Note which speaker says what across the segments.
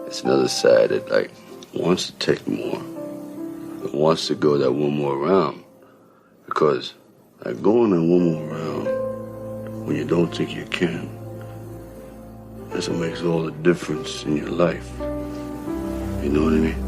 Speaker 1: it's another side that like wants to take more, but wants to go that one more round. Because like going that one more round when you don't think you can, that's what makes all the difference in your life. You know what I mean?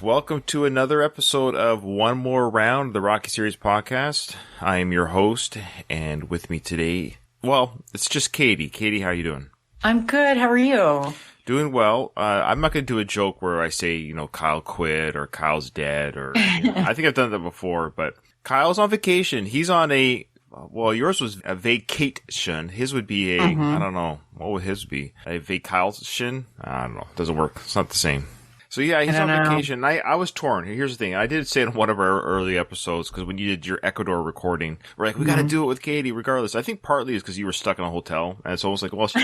Speaker 2: Welcome to another episode of One More Round, the Rocky Series podcast. I am your host, and with me today, well, it's just Katie. Katie, how are you doing?
Speaker 3: I'm good. How are you?
Speaker 2: Doing well. I'm not going to do a joke where I say, Kyle quit or Kyle's dead, or I think I've done that before, but Kyle's on vacation. He's on yours was a vacation. His would be I don't know, what would his be? A vacation? I don't know. It doesn't work. It's not the same. So yeah, he's on vacation. I was torn. Here's the thing. I did say in one of our early episodes, because when you did your Ecuador recording, we're like, we got to do it with Katie regardless. I think partly is because you were stuck in a hotel. And it's almost like, well, she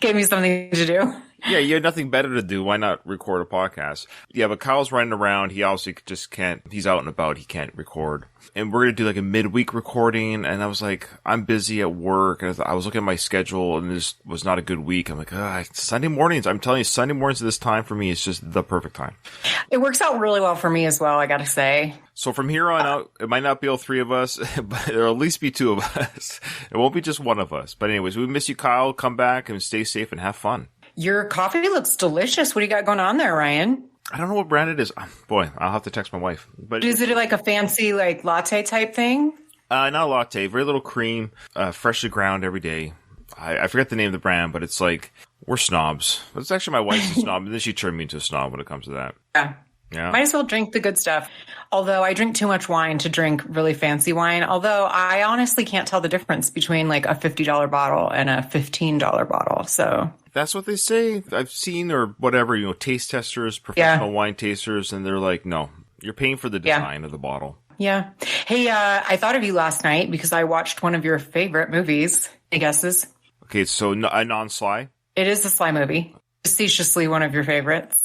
Speaker 3: gave me something to do.
Speaker 2: Yeah, you had nothing better to do. Why not record a podcast? Yeah, but Kyle's running around. He obviously just can't. He's out and about. He can't record. And we're going to do like a midweek recording. And I was like, I'm busy at work. And I was looking at my schedule and this was not a good week. I'm like, Sunday mornings. I'm telling you, Sunday mornings at this time for me is just the perfect time.
Speaker 3: It works out really well for me as well, I got to say.
Speaker 2: So from here on out, it might not be all three of us, but there'll at least be two of us. It won't be just one of us. But anyways, we miss you, Kyle. Come back and stay safe and have fun.
Speaker 3: Your coffee looks delicious. What do you got going on there, Ryan?
Speaker 2: I don't know what brand it is. Boy, I'll have to text my wife. But
Speaker 3: is it like a fancy like latte type thing?
Speaker 2: Not a latte. Very little cream, freshly ground every day. I forget the name of the brand, but it's like, we're snobs. But it's actually my wife's a snob, and then she turned me into a snob when it comes to that. Yeah. Might
Speaker 3: as well drink the good stuff. Although I drink too much wine to drink really fancy wine. Although I honestly can't tell the difference between like a $50 bottle and a $15 bottle. So
Speaker 2: that's what they say. I've seen or whatever, taste testers, professional wine tasters, and they're like, no, you're paying for the design of the bottle.
Speaker 3: Yeah. Hey, I thought of you last night because I watched one of your favorite movies. Any guesses?
Speaker 2: Okay, so a non-Sly?
Speaker 3: It is a Sly movie. Facetiously one of your favorites.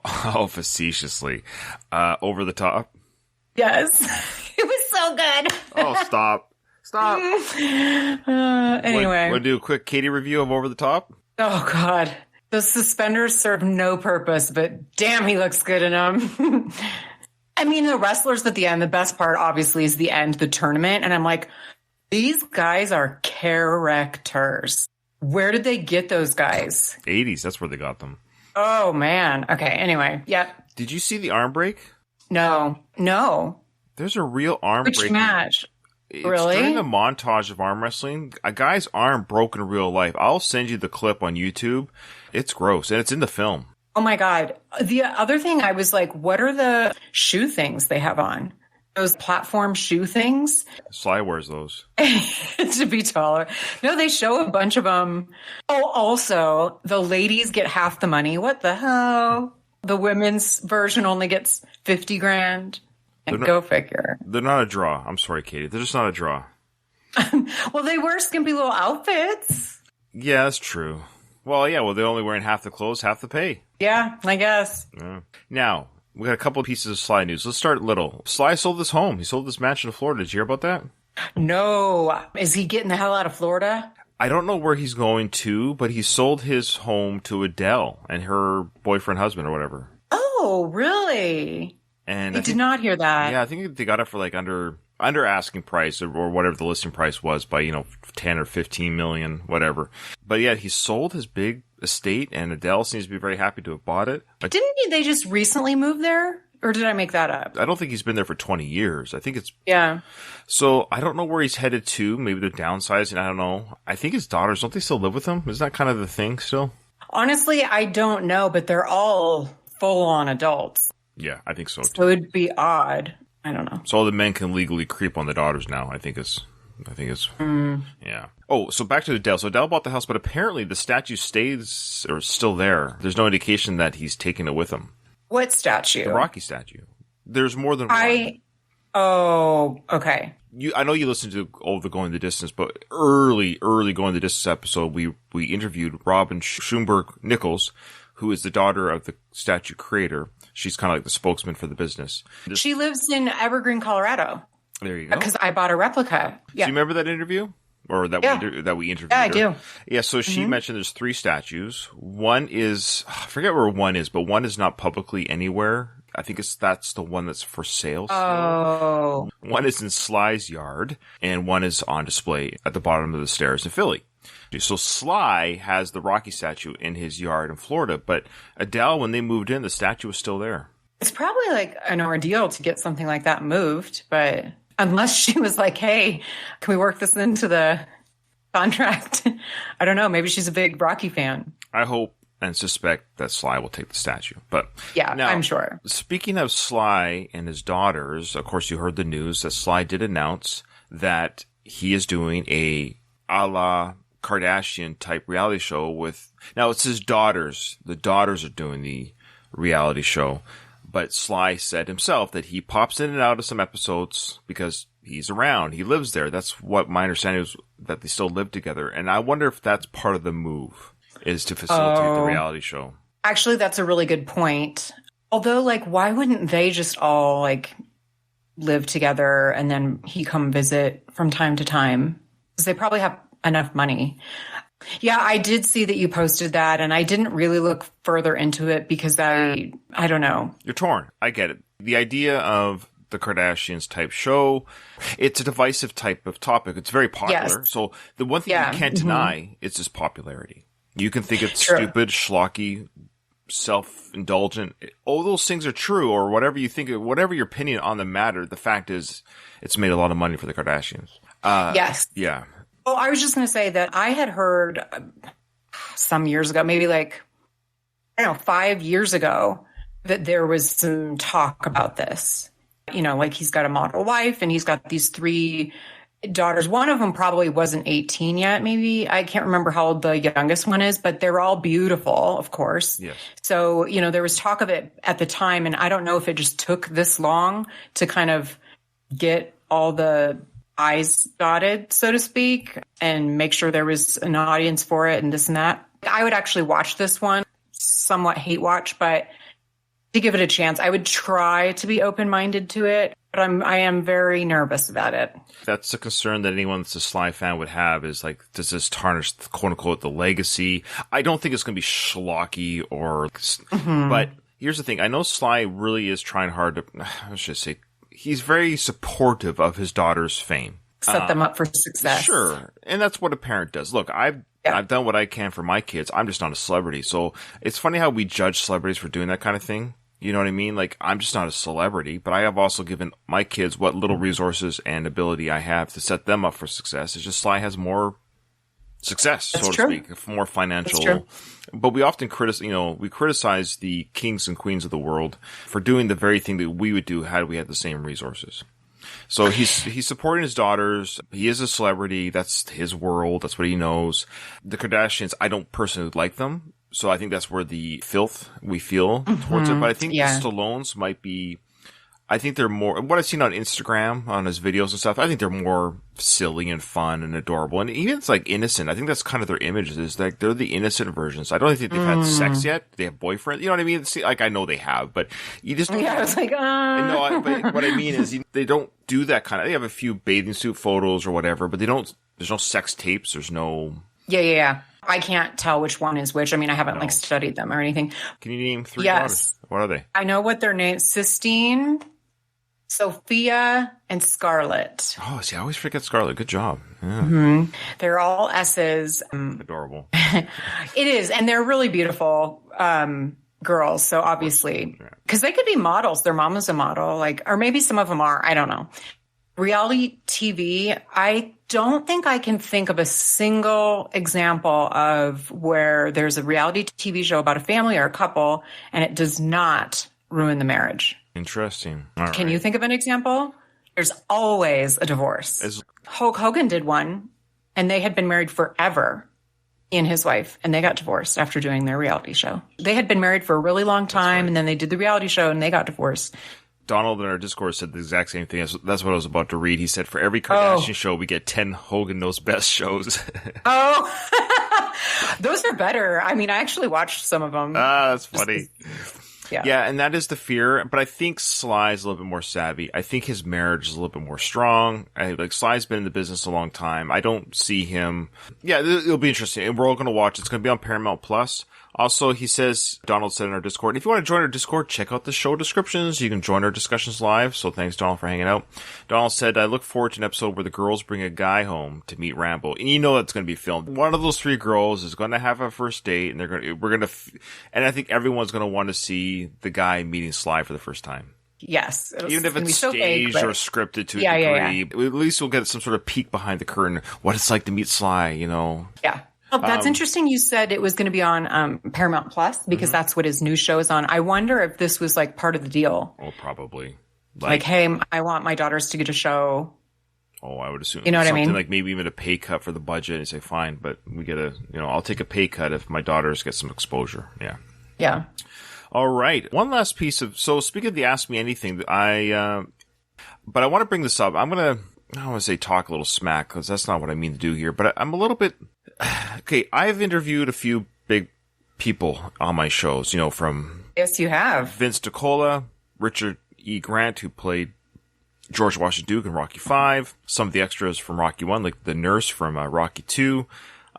Speaker 2: Oh, facetiously. Over the Top?
Speaker 3: Yes. It was so good.
Speaker 2: Oh, stop.
Speaker 3: Anyway.
Speaker 2: Want to do a quick Katie review of Over the Top?
Speaker 3: Oh, God. Those suspenders serve no purpose, but damn, he looks good in them. I mean, the wrestlers at the end, the best part, obviously, is the end, the tournament. And I'm like, these guys are characters. Where did they get those guys?
Speaker 2: 80s. That's where they got them.
Speaker 3: Oh, man. Okay. Anyway. Yep.
Speaker 2: Did you see the arm break?
Speaker 3: No.
Speaker 2: There's a real arm break.
Speaker 3: Which match?
Speaker 2: Really? During the montage of arm wrestling, a guy's arm broke in real life. I'll send you the clip on YouTube. It's gross, and it's in the film.
Speaker 3: Oh, my God. The other thing, I was like, what are the shoe things they have on? Those platform shoe things?
Speaker 2: Sly wears those.
Speaker 3: To be taller. No, they show a bunch of them. Oh, also, the ladies get half the money. What the hell? The women's version only gets $50,000. And go figure.
Speaker 2: They're not a draw. I'm sorry, Katie. They're just not a draw.
Speaker 3: Well, they wear skimpy little outfits.
Speaker 2: Yeah, that's true. Well, they're only wearing half the clothes, half the pay.
Speaker 3: Yeah, I guess.
Speaker 2: Yeah. Now, we got a couple of pieces of Sly news. Let's start little. Sly sold his home. He sold this mansion in Florida. Did you hear about that?
Speaker 3: No. Is he getting the hell out of Florida?
Speaker 2: I don't know where he's going to, but he sold his home to Adele and her boyfriend, husband, or whatever.
Speaker 3: Oh, really?
Speaker 2: And
Speaker 3: I did not hear that.
Speaker 2: Yeah, I think they got it for like under asking price or whatever the listing price was by 10 or 15 million, whatever. But yeah, he sold his big estate, and Adele seems to be very happy to have bought it.
Speaker 3: Didn't they just recently move there? Or did I make that up?
Speaker 2: I don't think he's been there for 20 years. I think it's...
Speaker 3: Yeah.
Speaker 2: So I don't know where he's headed to. Maybe they're downsizing. I don't know. I think his daughters, don't they still live with him? Isn't that kind of the thing still?
Speaker 3: Honestly, I don't know, but they're all full-on adults.
Speaker 2: Yeah, I think so too.
Speaker 3: So it would be odd. I don't know.
Speaker 2: So all the men can legally creep on the daughters now. I think it's yeah. Oh, so back to Adele. So Adele bought the house, but apparently the statue stays or is still there. There's no indication that he's taken it with him.
Speaker 3: What statue?
Speaker 2: The Rocky statue. There's more than one.
Speaker 3: Oh, okay.
Speaker 2: I know you listened to all the Going the Distance, but early Going the Distance episode, we interviewed Robin Schumberg Nichols, who is the daughter of the statue creator. She's kind of like the spokesman for the business.
Speaker 3: She lives in Evergreen, Colorado.
Speaker 2: There you go.
Speaker 3: Because I bought a replica. Yeah.
Speaker 2: Do you remember that interview? Or that we interviewed
Speaker 3: Yeah, I
Speaker 2: her?
Speaker 3: do.
Speaker 2: Yeah, so she mentioned there's 3 statues. One is, I forget where one is, but one is not publicly anywhere. I think that's the one that's for sale.
Speaker 3: Oh.
Speaker 2: One is in Sly's yard, and one is on display at the bottom of the stairs in Philly. So Sly has the Rocky statue in his yard in Florida, but Adele, when they moved in, the statue was still there.
Speaker 3: It's probably like an ordeal to get something like that moved, but unless she was like, hey, can we work this into the contract? I don't know. Maybe she's a big Rocky fan.
Speaker 2: I hope and suspect that Sly will take the statue. But
Speaker 3: yeah,
Speaker 2: now,
Speaker 3: I'm sure.
Speaker 2: Speaking of Sly and his daughters, of course, you heard the news that Sly did announce that he is doing a la Kardashian type reality show with, now it's his daughters. The daughters are doing the reality show. But Sly said himself that he pops in and out of some episodes because he's around. He lives there. That's what my understanding was, that they still live together. And I wonder if that's part of the move, is to facilitate the reality show.
Speaker 3: Actually, that's a really good point. Although, like, why wouldn't they just all, like, live together and then he come visit from time to time? Because they probably have enough money. Yeah, I did see that you posted that, and I didn't really look further into it because I don't know.
Speaker 2: You're torn. I get it. The idea of the Kardashians type show, it's a divisive type of topic. It's very popular.
Speaker 3: Yes.
Speaker 2: So the one thing you can't deny is its popularity. You can think it's stupid, schlocky, self-indulgent. All those things are true, or whatever you think, whatever your opinion on the matter. The fact is, it's made a lot of money for the Kardashians.
Speaker 3: Yes.
Speaker 2: Yeah.
Speaker 3: Well, I was just going to say that I had heard some years ago, maybe like, I don't know, 5 years ago, that there was some talk about this. You know, like he's got a model wife and he's got these 3 daughters. One of them probably wasn't 18 yet, maybe. I can't remember how old the youngest one is, but they're all beautiful, of course.
Speaker 2: Yes.
Speaker 3: So, you know, there was talk of it at the time, and I don't know if it just took this long to kind of get all the I's dotted, so to speak, and make sure there was an audience for it and this and that. I would actually watch this one, somewhat hate watch, but to give it a chance, I would try to be open-minded to it, but I am very nervous about it.
Speaker 2: That's a concern that anyone that's a Sly fan would have, is like, does this tarnish, quote unquote, the legacy? I don't think it's going to be schlocky or, but here's the thing. I know Sly really is trying hard to, I should say, he's very supportive of his daughter's fame.
Speaker 3: Set them up for success.
Speaker 2: Sure. And that's what a parent does. Look, I've done what I can for my kids. I'm just not a celebrity. So it's funny how we judge celebrities for doing that kind of thing. You know what I mean? Like, I'm just not a celebrity, but I have also given my kids what little resources and ability I have to set them up for success. It's just Sly has more success, so to speak, more financial. But we often criticize the kings and queens of the world for doing the very thing that we would do had we had the same resources. So he's supporting his daughters. He is a celebrity. That's his world. That's what he knows. The Kardashians, I don't personally like them. So I think that's where the filth we feel towards it. But I think the Stallones might be, I think they're more, what I've seen on Instagram, on his videos and stuff, I think they're more silly and fun and adorable. And even it's like innocent. I think that's kind of their image, is like they're the innocent versions. I don't think they've had sex yet. They have boyfriends. You know what I mean? See, like, I know they have, but you just.
Speaker 3: Yeah, I was like,
Speaker 2: No, but what I mean is they don't do that kind of, they have a few bathing suit photos or whatever, but there's no sex tapes. There's no.
Speaker 3: Yeah. I can't tell which one is which. I mean, I haven't like studied them or anything.
Speaker 2: Can you name 3 daughters? What are they?
Speaker 3: I know what their names: Sistine, Sophia, and Scarlett.
Speaker 2: Oh, see, I always forget Scarlett. Good job. Yeah.
Speaker 3: Mm-hmm. They're all S's.
Speaker 2: Adorable.
Speaker 3: It is. And they're really beautiful girls. So obviously, because they could be models. Their mom is a model, or maybe some of them are. I don't know. Reality TV, I don't think I can think of a single example of where there's a reality TV show about a family or a couple and it does not ruin the marriage.
Speaker 2: Interesting.
Speaker 3: Can you think of an example? There's always a divorce. Hulk Hogan did one, and they had been married forever, he and his wife, and they got divorced after doing their reality show. They had been married for a really long time, and then they did the reality show, and they got divorced.
Speaker 2: Donald in our Discord said the exact same thing. That's what I was about to read. He said, for every Kardashian show, we get 10 Hogan Knows Best shows.
Speaker 3: Those are better. I mean, I actually watched some of them.
Speaker 2: That's funny.
Speaker 3: Yeah,
Speaker 2: and that is the fear. But I think Sly is a little bit more savvy. I think his marriage is a little bit more strong. Sly's been in the business a long time. I don't see him. Yeah, it'll be interesting. And we're all going to watch. It's going to be on Paramount Plus. Also, he says, Donald said in our Discord, if you want to join our Discord, check out the show descriptions. You can join our discussions live. So thanks, Donald, for hanging out. Donald said, I look forward to an episode where the girls bring a guy home to meet Rambo. And you know that's going to be filmed. One of those 3 girls is going to have a first date, and and I think everyone's going to want to see the guy meeting Sly for the first time.
Speaker 3: Yes.
Speaker 2: Even if it's staged or scripted to a degree, at least we'll get some sort of peek behind the curtain, what it's like to meet Sly, you know?
Speaker 3: Yeah. Oh, that's interesting. You said it was going to be on Paramount Plus because that's what his new show is on. I wonder if this was like part of the deal.
Speaker 2: Oh, probably.
Speaker 3: Like, hey, I want my daughters to get a show.
Speaker 2: Oh, I would assume.
Speaker 3: You know what I mean?
Speaker 2: Like maybe even a pay cut for the budget and say, fine, but we get I'll take a pay cut if my daughters get some exposure. Yeah.
Speaker 3: Yeah.
Speaker 2: All right. One last piece so speaking of the Ask Me Anything, but I want to bring this up. I don't want to say talk a little smack because that's not what I mean to do here, but I'm a little bit, okay, I've interviewed a few big people on my shows, from.
Speaker 3: Yes, you have.
Speaker 2: Vince DiCola, Richard E. Grant, who played George Washington Duke in Rocky V, some of the extras from Rocky 1, like the nurse from Rocky 2.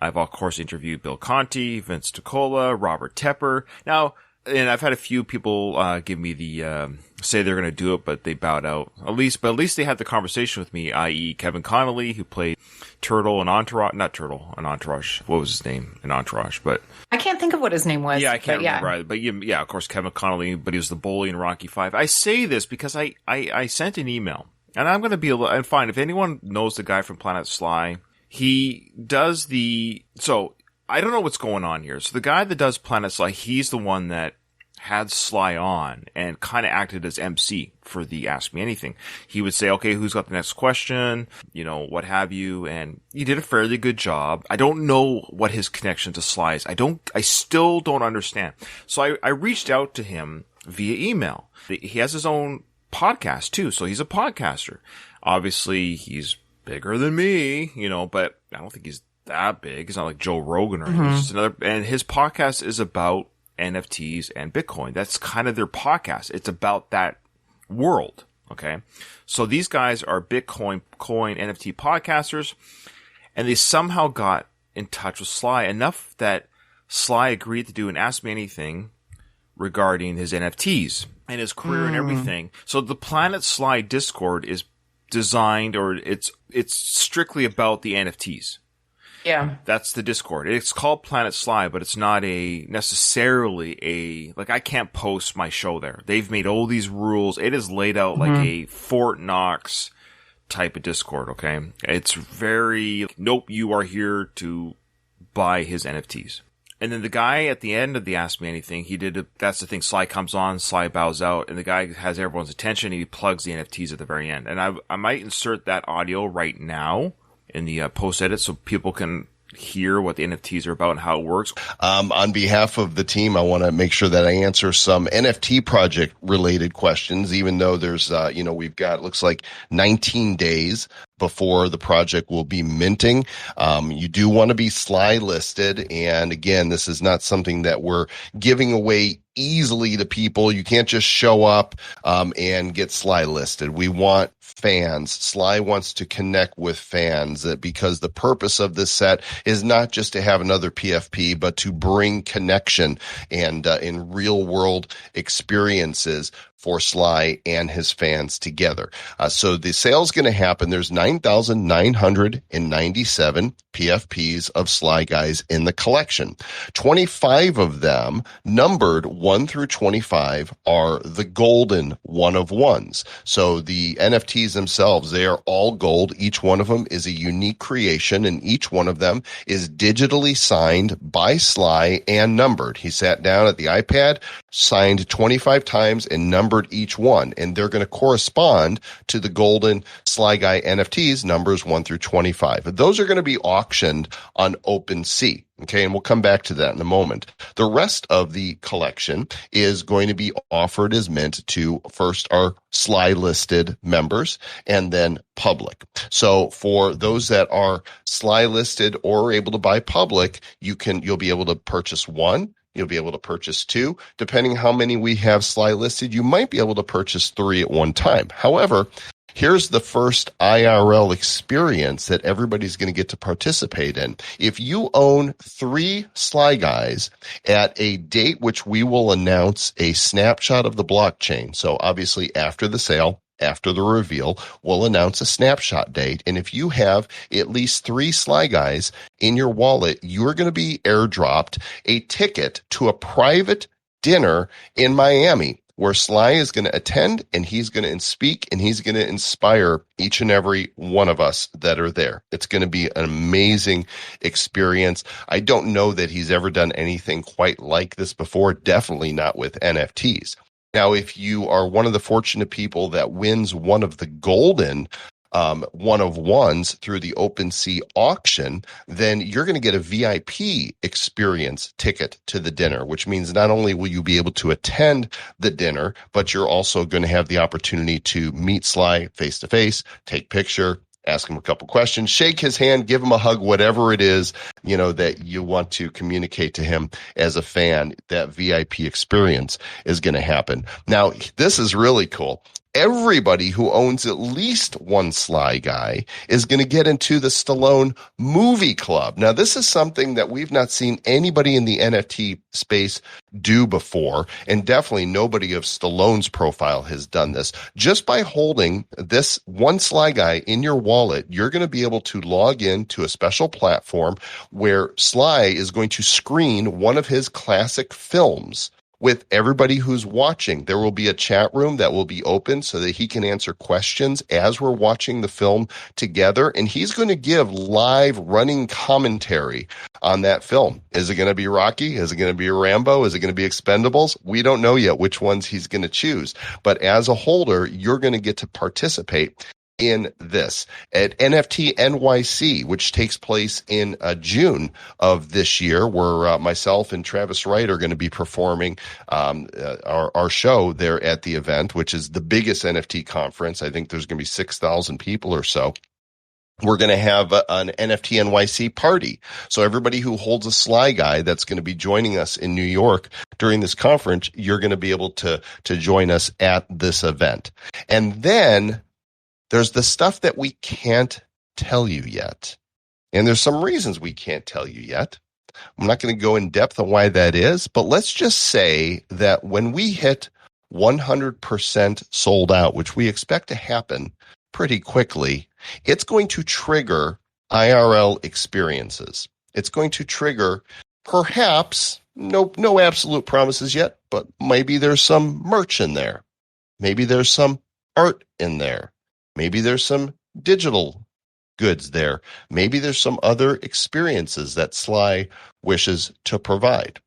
Speaker 2: I've, of course, interviewed Bill Conti, Vince DiCola, Robert Tepper. Now, and I've had a few people give me the say they're going to do it, but they bowed out. At least they had the conversation with me, i.e. Kevin Connolly, who played Turtle in Entourage. Not Turtle in Entourage. What was his name in Entourage? But
Speaker 3: I can't think of what his name was.
Speaker 2: Yeah, I can't remember either. But yeah, of course, Kevin Connolly, but he was the bully in Rocky V. I say this because I sent an email, and I'm going to be and fine, if anyone knows the guy from Planet Sly, he does so I don't know what's going on here. So the guy that does Planet Sly, he's the one that had Sly on and kind of acted as MC for the Ask Me Anything. He would say, okay, who's got the next question? What have you? And he did a fairly good job. I don't know what his connection to Sly is. I still don't understand. So I reached out to him via email. He has his own podcast too. So he's a podcaster. Obviously he's bigger than me, but I don't think he's that big. He's not like Joe Rogan or anything. He's just and his podcast is about NFTs and Bitcoin. That's kind of their podcast. It's about that world. Okay. So these guys are Bitcoin, NFT podcasters, and they somehow got in touch with Sly enough that Sly agreed to do an Ask Me Anything regarding his NFTs and his career and everything. So the Planet Sly Discord is designed, or it's strictly about the NFTs.
Speaker 3: Yeah.
Speaker 2: That's the Discord. It's called Planet Sly, but it's not necessarily I can't post my show there. They've made all these rules. It is laid out like a Fort Knox type of Discord, okay? It's very, nope, you are here to buy his NFTs. And then the guy at the end of the Ask Me Anything, that's the thing, Sly comes on, Sly bows out, and the guy has everyone's attention, and he plugs the NFTs at the very end. And I might insert that audio right now in the post edit so people can hear what the NFTs are about and how it works.
Speaker 4: On behalf of the team, I want to make sure that I answer some NFT project related questions, even though there's, we've got, looks like 19 days before the project will be minting. You do want to be Sly listed. And again, this is not something that we're giving away easily to people. You can't just show up and get Sly listed. We want fans. Sly wants to connect with fans because the purpose of this set is not just to have another PFP, but to bring connection and in real world experiences for Sly and his fans together. So the sale's going to happen. There's 9,997 PFPs of Sly Guys in the collection. 25 of them, numbered 1 through 25, are the golden one of ones. So the NFTs themselves, they are all gold. Each one of them is a unique creation, and each one of them is digitally signed by Sly and numbered. He sat down at the iPad, signed 25 times, and numbered numbered each one, and they're going to correspond to the golden Sly Guy NFTs, numbers 1 through 25. Those are going to be auctioned on OpenSea. Okay, and we'll come back to that in a moment. The rest of the collection is going to be offered as mint to first our Sly listed members and then public. So for those that are Sly listed or able to buy public, you'll be able to purchase one. You'll be able to purchase two. Depending how many we have Sly listed, you might be able to purchase three at one time. However, here's the first IRL experience that everybody's going to get to participate in. If you own 3 Sly Guys at a date which we will announce a snapshot of the blockchain, so obviously after the sale, after the reveal, we'll announce a snapshot date. And if you have at least 3 Sly Guys in your wallet, you're going to be airdropped a ticket to a private dinner in Miami, where Sly is going to attend and he's going to speak and he's going to inspire each and every one of us that are there. It's going to be an amazing experience. I don't know that he's ever done anything quite like this before, definitely not with NFTs. Now, if you are one of the fortunate people that wins one of the golden one of ones through the OpenSea auction, then you're going to get a VIP experience ticket to the dinner, which means not only will you be able to attend the dinner, but you're also going to have the opportunity to meet Sly face to face, take picture, ask him a couple questions, shake his hand, give him a hug, whatever it is, that you want to communicate to him as a fan. That VIP experience is going to happen. Now, this is really cool. Everybody who owns at least one Sly Guy is going to get into the Stallone Movie Club. Now, this is something that we've not seen anybody in the NFT space do before, and definitely nobody of Stallone's profile has done this. Just by holding this one Sly Guy in your wallet, you're going to be able to log in to a special platform where Sly is going to screen one of his classic films with everybody who's watching. There will be a chat room that will be open so that he can answer questions as we're watching the film together. And he's going to give live running commentary on that film. Is it going to be Rocky? Is it going to be Rambo? Is it going to be Expendables? We don't know yet which ones he's going to choose. But as a holder, you're going to get to participate in this at NFT NYC, which takes place in June of this year, where myself and Travis Wright are going to be performing our show there at the event, which is the biggest NFT conference. I think there's going to be 6,000 people or so. We're going to have an NFT NYC party. So everybody who holds a Sly Guy that's going to be joining us in New York during this conference, you're going to be able to join us at this event. And then there's the stuff that we can't tell you yet. And there's some reasons we can't tell you yet. I'm not going to go in depth on why that is, but let's just say that when we hit 100% sold out, which we expect to happen pretty quickly, it's going to trigger IRL experiences. It's going to trigger perhaps, no absolute promises yet, but maybe there's some merch in there. Maybe there's some art in there. Maybe there's some digital goods there. Maybe there's some other experiences that Sly wishes to provide.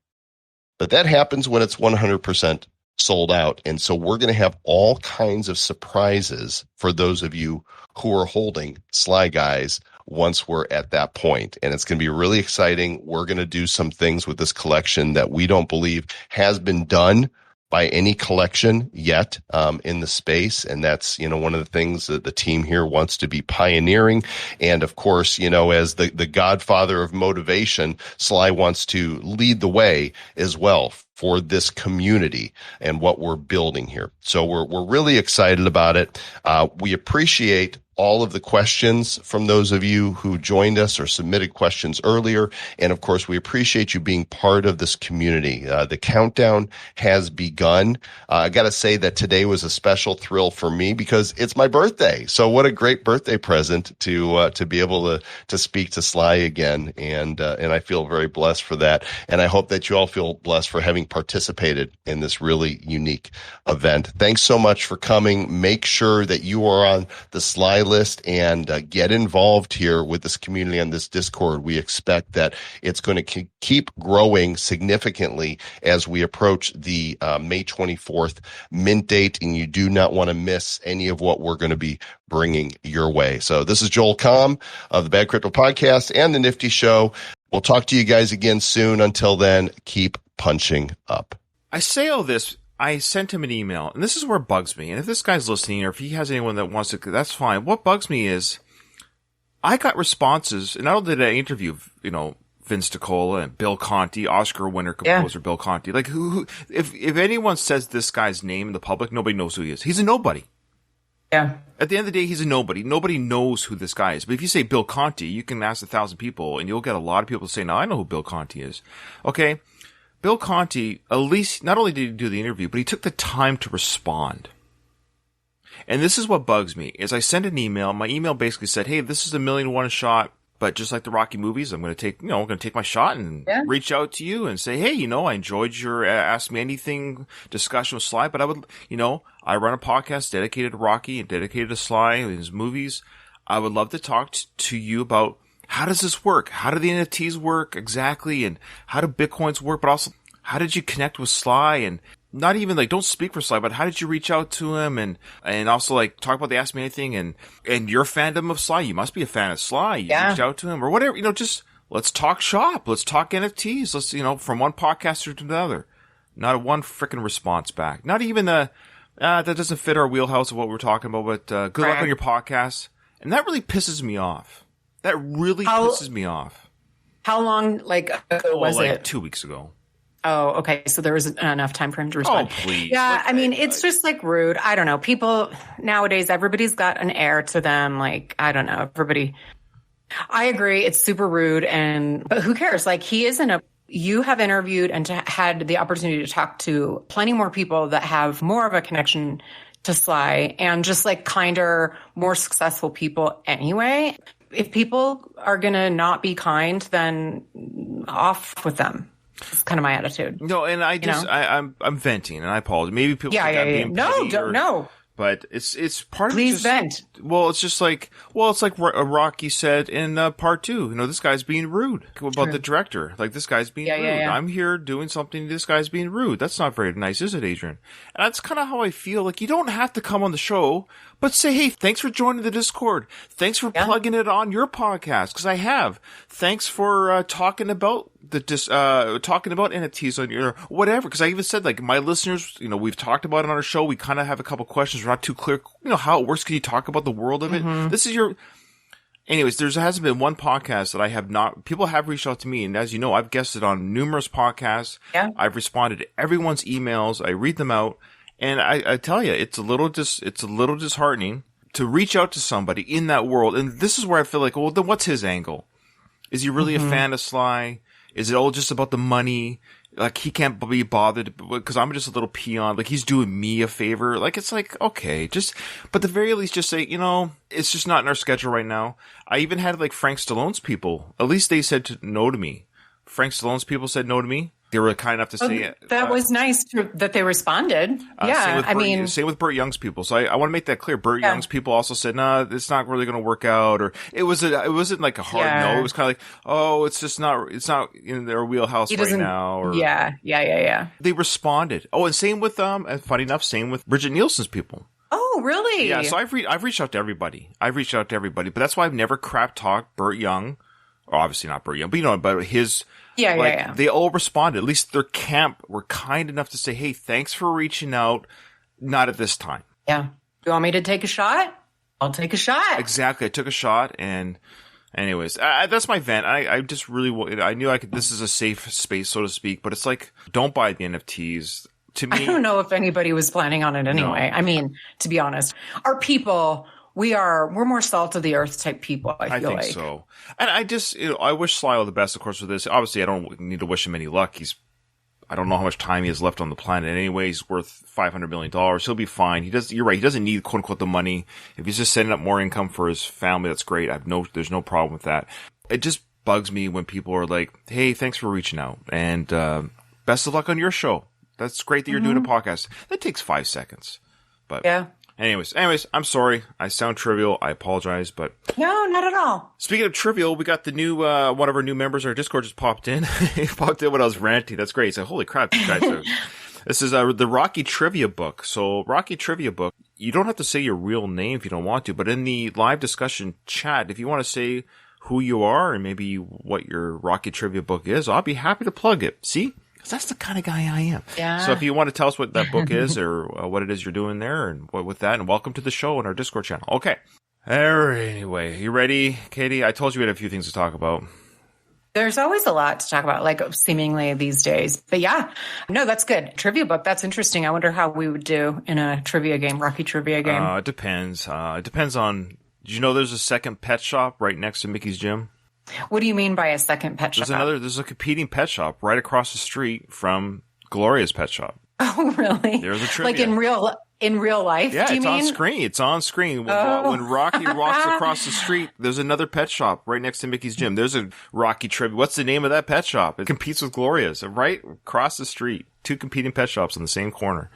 Speaker 4: But that happens when it's 100% sold out. And so we're going to have all kinds of surprises for those of you who are holding Sly Guys once we're at that point. And it's going to be really exciting. We're going to do some things with this collection that we don't believe has been done by any collection yet in the space. And that's, one of the things that the team here wants to be pioneering. And of course, as the godfather of motivation, Sly wants to lead the way as well for this community and what we're building here. So we're really excited about it. We appreciate all of the questions from those of you who joined us or submitted questions earlier. And of course, we appreciate you being part of this community. The countdown has begun. I got to say that today was a special thrill for me because it's my birthday. So what a great birthday present to be able to speak to Sly again. And I feel very blessed for that. And I hope that you all feel blessed for having participated in this really unique event. Thanks so much for coming. Make sure that you are on the Sly list and get involved here with this community on this Discord. We expect that it's going to keep growing significantly as we approach the May 24th mint date, and you do not want to miss any of what we're going to be bringing your way. So this is Joel Comm of the Bad Crypto Podcast and the Nifty Show. We'll talk to you guys again soon. Until then, keep punching up.
Speaker 2: I say all this. I sent him an email, and this is where it bugs me. And if this guy's listening, or if he has anyone that wants to, that's fine. What bugs me is I got responses, and not only did I interview, Vince DiCola and Bill Conti, Oscar winner composer Bill Conti. Like, who if anyone says this guy's name in the public, nobody knows who he is. He's a nobody.
Speaker 3: Yeah.
Speaker 2: At the end of the day, he's a nobody. Nobody knows who this guy is. But if you say Bill Conti, you can ask 1,000 people, and you'll get a lot of people to say, "No, I know who Bill Conti is." Okay, Bill Conti, at least, not only did he do the interview, but he took the time to respond. And this is what bugs me: is I sent an email. My email basically said, "Hey, this is a 1,000,001 shot." But just like the Rocky movies, I'm going to take my shot and reach out to you and say, hey, I enjoyed your Ask Me Anything discussion with Sly, but I would, I run a podcast dedicated to Rocky and dedicated to Sly and his movies. I would love to talk to you about how does this work? How do the NFTs work exactly? And how do Bitcoins work? But also, how did you connect with Sly? And not even don't speak for Sly, but how did you reach out to him? And also talk about the Ask Me Anything and your fandom of Sly. You must be a fan of Sly. You reached out to him or whatever, just let's talk shop. Let's talk NFTs. Let's, from one podcaster to another. Not a one freaking response back. Not even that doesn't fit our wheelhouse of what we're talking about, but, good luck on your podcast. And that really pisses me off. That really pisses me off.
Speaker 3: How long, ago was it?
Speaker 2: 2 weeks ago.
Speaker 3: Oh, okay. So there was enough time for him to respond.
Speaker 2: Oh, please.
Speaker 3: Yeah, it's just rude. I don't know. People nowadays, everybody's got an air to them. I don't know. Everybody. I agree. It's super rude. But who cares? You have interviewed and had the opportunity to talk to plenty more people that have more of a connection to Sly and just kinder, more successful people anyway. If people are going to not be kind, then off with them. It's kind of my attitude.
Speaker 2: No, and I'm venting, and I apologize. Maybe people think I'm being petty
Speaker 3: no.
Speaker 2: But it's part
Speaker 3: Please
Speaker 2: of
Speaker 3: vent.
Speaker 2: Well, it's just it's like Rocky said in part 2. This guy's being rude about the director. This guy's being rude.
Speaker 3: Yeah.
Speaker 2: I'm here doing something. This guy's being rude. That's not very nice, is it, Adrian? And that's kind of how I feel. You don't have to come on the show, but say, hey, thanks for joining the Discord. Thanks for plugging it on your podcast, because I have. Thanks for talking about talking about NFTs on your whatever. Because I even said my listeners, we've talked about it on our show. We kind of have a couple questions. We're not too clear, how it works. Can you talk about the world of it? Mm-hmm. This is your. Anyways, there hasn't been one podcast that I have not. People have reached out to me, and as you know, I've guested on numerous podcasts. Yeah. I've responded to everyone's emails. I read them out. And I tell you, it's a little disheartening to reach out to somebody in that world. And this is where I feel well, then what's his angle? Is he really a fan of Sly? Is it all just about the money? He can't be bothered because I'm just a little peon. He's doing me a favor. It's okay, but at the very least, just say, it's just not in our schedule right now. I even had Frank Stallone's people. At least they said no to me. Frank Stallone's people said no to me. They were kind enough to say it.
Speaker 3: That was nice that they responded.
Speaker 2: Same with Burt Young's people. So I want to make that clear. Burt Young's people also said, "Nah, it's not really going to work out." Or it wasn't a hard no. It was kind of oh, it's not in their wheelhouse right now. Or,
Speaker 3: yeah.
Speaker 2: They responded. Oh, and same with and funny enough, same with Bridget Nielsen's people.
Speaker 3: Oh, really?
Speaker 2: Yeah. So I've reached out to everybody. But that's why I've never crap talked Burt Young. Or obviously not Burt Young, but his. Yeah. They all responded. At least their camp were kind enough to say, hey, thanks for reaching out. Not at this time.
Speaker 3: Yeah. You want me to take a shot? I'll take a shot.
Speaker 2: Exactly. I took a shot. And anyways, that's my vent. I just really, I knew this is a safe space, so to speak, but it's don't buy the NFTs. To me,
Speaker 3: I don't know if anybody was planning on it anyway. No. To be honest, our people, we're more salt of the earth type people. I think
Speaker 2: so. And I just, I wish Sly all the best, of course, with this. Obviously, I don't need to wish him any luck. I don't know how much time he has left on the planet anyway. He's worth $500 million. He'll be fine. You're right. He doesn't need, quote unquote, the money. If he's just setting up more income for his family, that's great. There's no problem with that. It just bugs me when people are like, hey, thanks for reaching out. And, best of luck on your show. That's great that you're doing a podcast. That takes 5 seconds. But
Speaker 3: Yeah.
Speaker 2: anyways, I'm sorry. I sound trivial. I apologize, but
Speaker 3: No, not at all.
Speaker 2: speaking of trivial, we got the new, one of our new members, our Discord just popped in. He popped in when I was ranting. That's great. He said, holy crap, you guys are... This is the Rocky Trivia Book. So, Rocky Trivia Book, you don't have to say your real name if you don't want to, but in the live discussion chat, if you want to say who you are and maybe what your Rocky Trivia Book is, I'll be happy to plug it. See? Because that's the kind of guy I am.
Speaker 3: Yeah.
Speaker 2: So, if you want to tell us what that book is or what it is you're doing there and what with that, and welcome to the show on our Discord channel. Okay. All right, anyway. You ready, Katie? I told you we had a few things to talk about.
Speaker 3: There's always a lot to talk about, like seemingly these days. But yeah, no, that's good. Trivia book. That's interesting. I wonder how we would do in a trivia game, Rocky trivia game.
Speaker 2: It depends. It depends on, did you know there's a second pet shop right next to Mickey's Gym?
Speaker 3: What do you mean by a second pet shop?
Speaker 2: There's a competing pet shop right across the street from Gloria's pet shop.
Speaker 3: Oh, really?
Speaker 2: There's a trivia.
Speaker 3: Like in real life?
Speaker 2: Yeah,
Speaker 3: do you
Speaker 2: it's
Speaker 3: mean?
Speaker 2: on screen. It's on screen. When Rocky walks across the street, there's another pet shop right next to Mickey's Gym. There's a Rocky trivia. What's the name of that pet shop? It competes with Gloria's right across the street. Two competing pet shops on the same corner.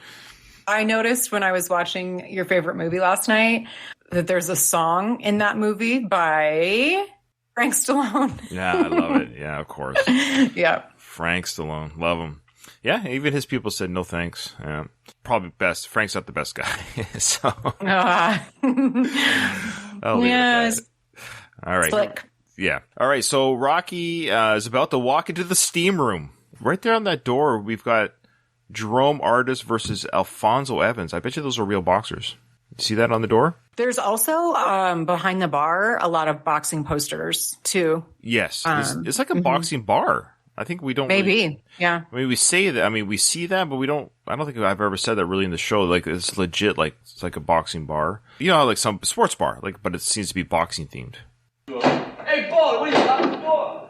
Speaker 3: I noticed when I was watching your favorite movie last night that there's a song in that movie by Frank Stallone.
Speaker 2: Yeah, I love it. Yeah, of course.
Speaker 3: Yeah.
Speaker 2: Frank Stallone. Love him. Yeah, even his people said no thanks. Yeah. Probably best. Frank's not the best guy. So I'll leave it at that. All right.
Speaker 3: Slick.
Speaker 2: Yeah. All right. So Rocky is about to walk into the steam room. Right there on that door, we've got Jerome Artis versus Alfonso Evans. I bet you those are real boxers. See that on the door?
Speaker 3: There's also behind the bar a lot of boxing posters too.
Speaker 2: Yes. It's like a boxing bar. I think we don't
Speaker 3: yeah.
Speaker 2: I mean, we say that. I mean, we see that, but we don't. I don't think I've ever said that really in the show. Like, it's legit. Like, it's like a boxing bar. You know, like some sports bar. Like, but it seems to be boxing themed.
Speaker 5: Hey, Paul, what are you locking the door?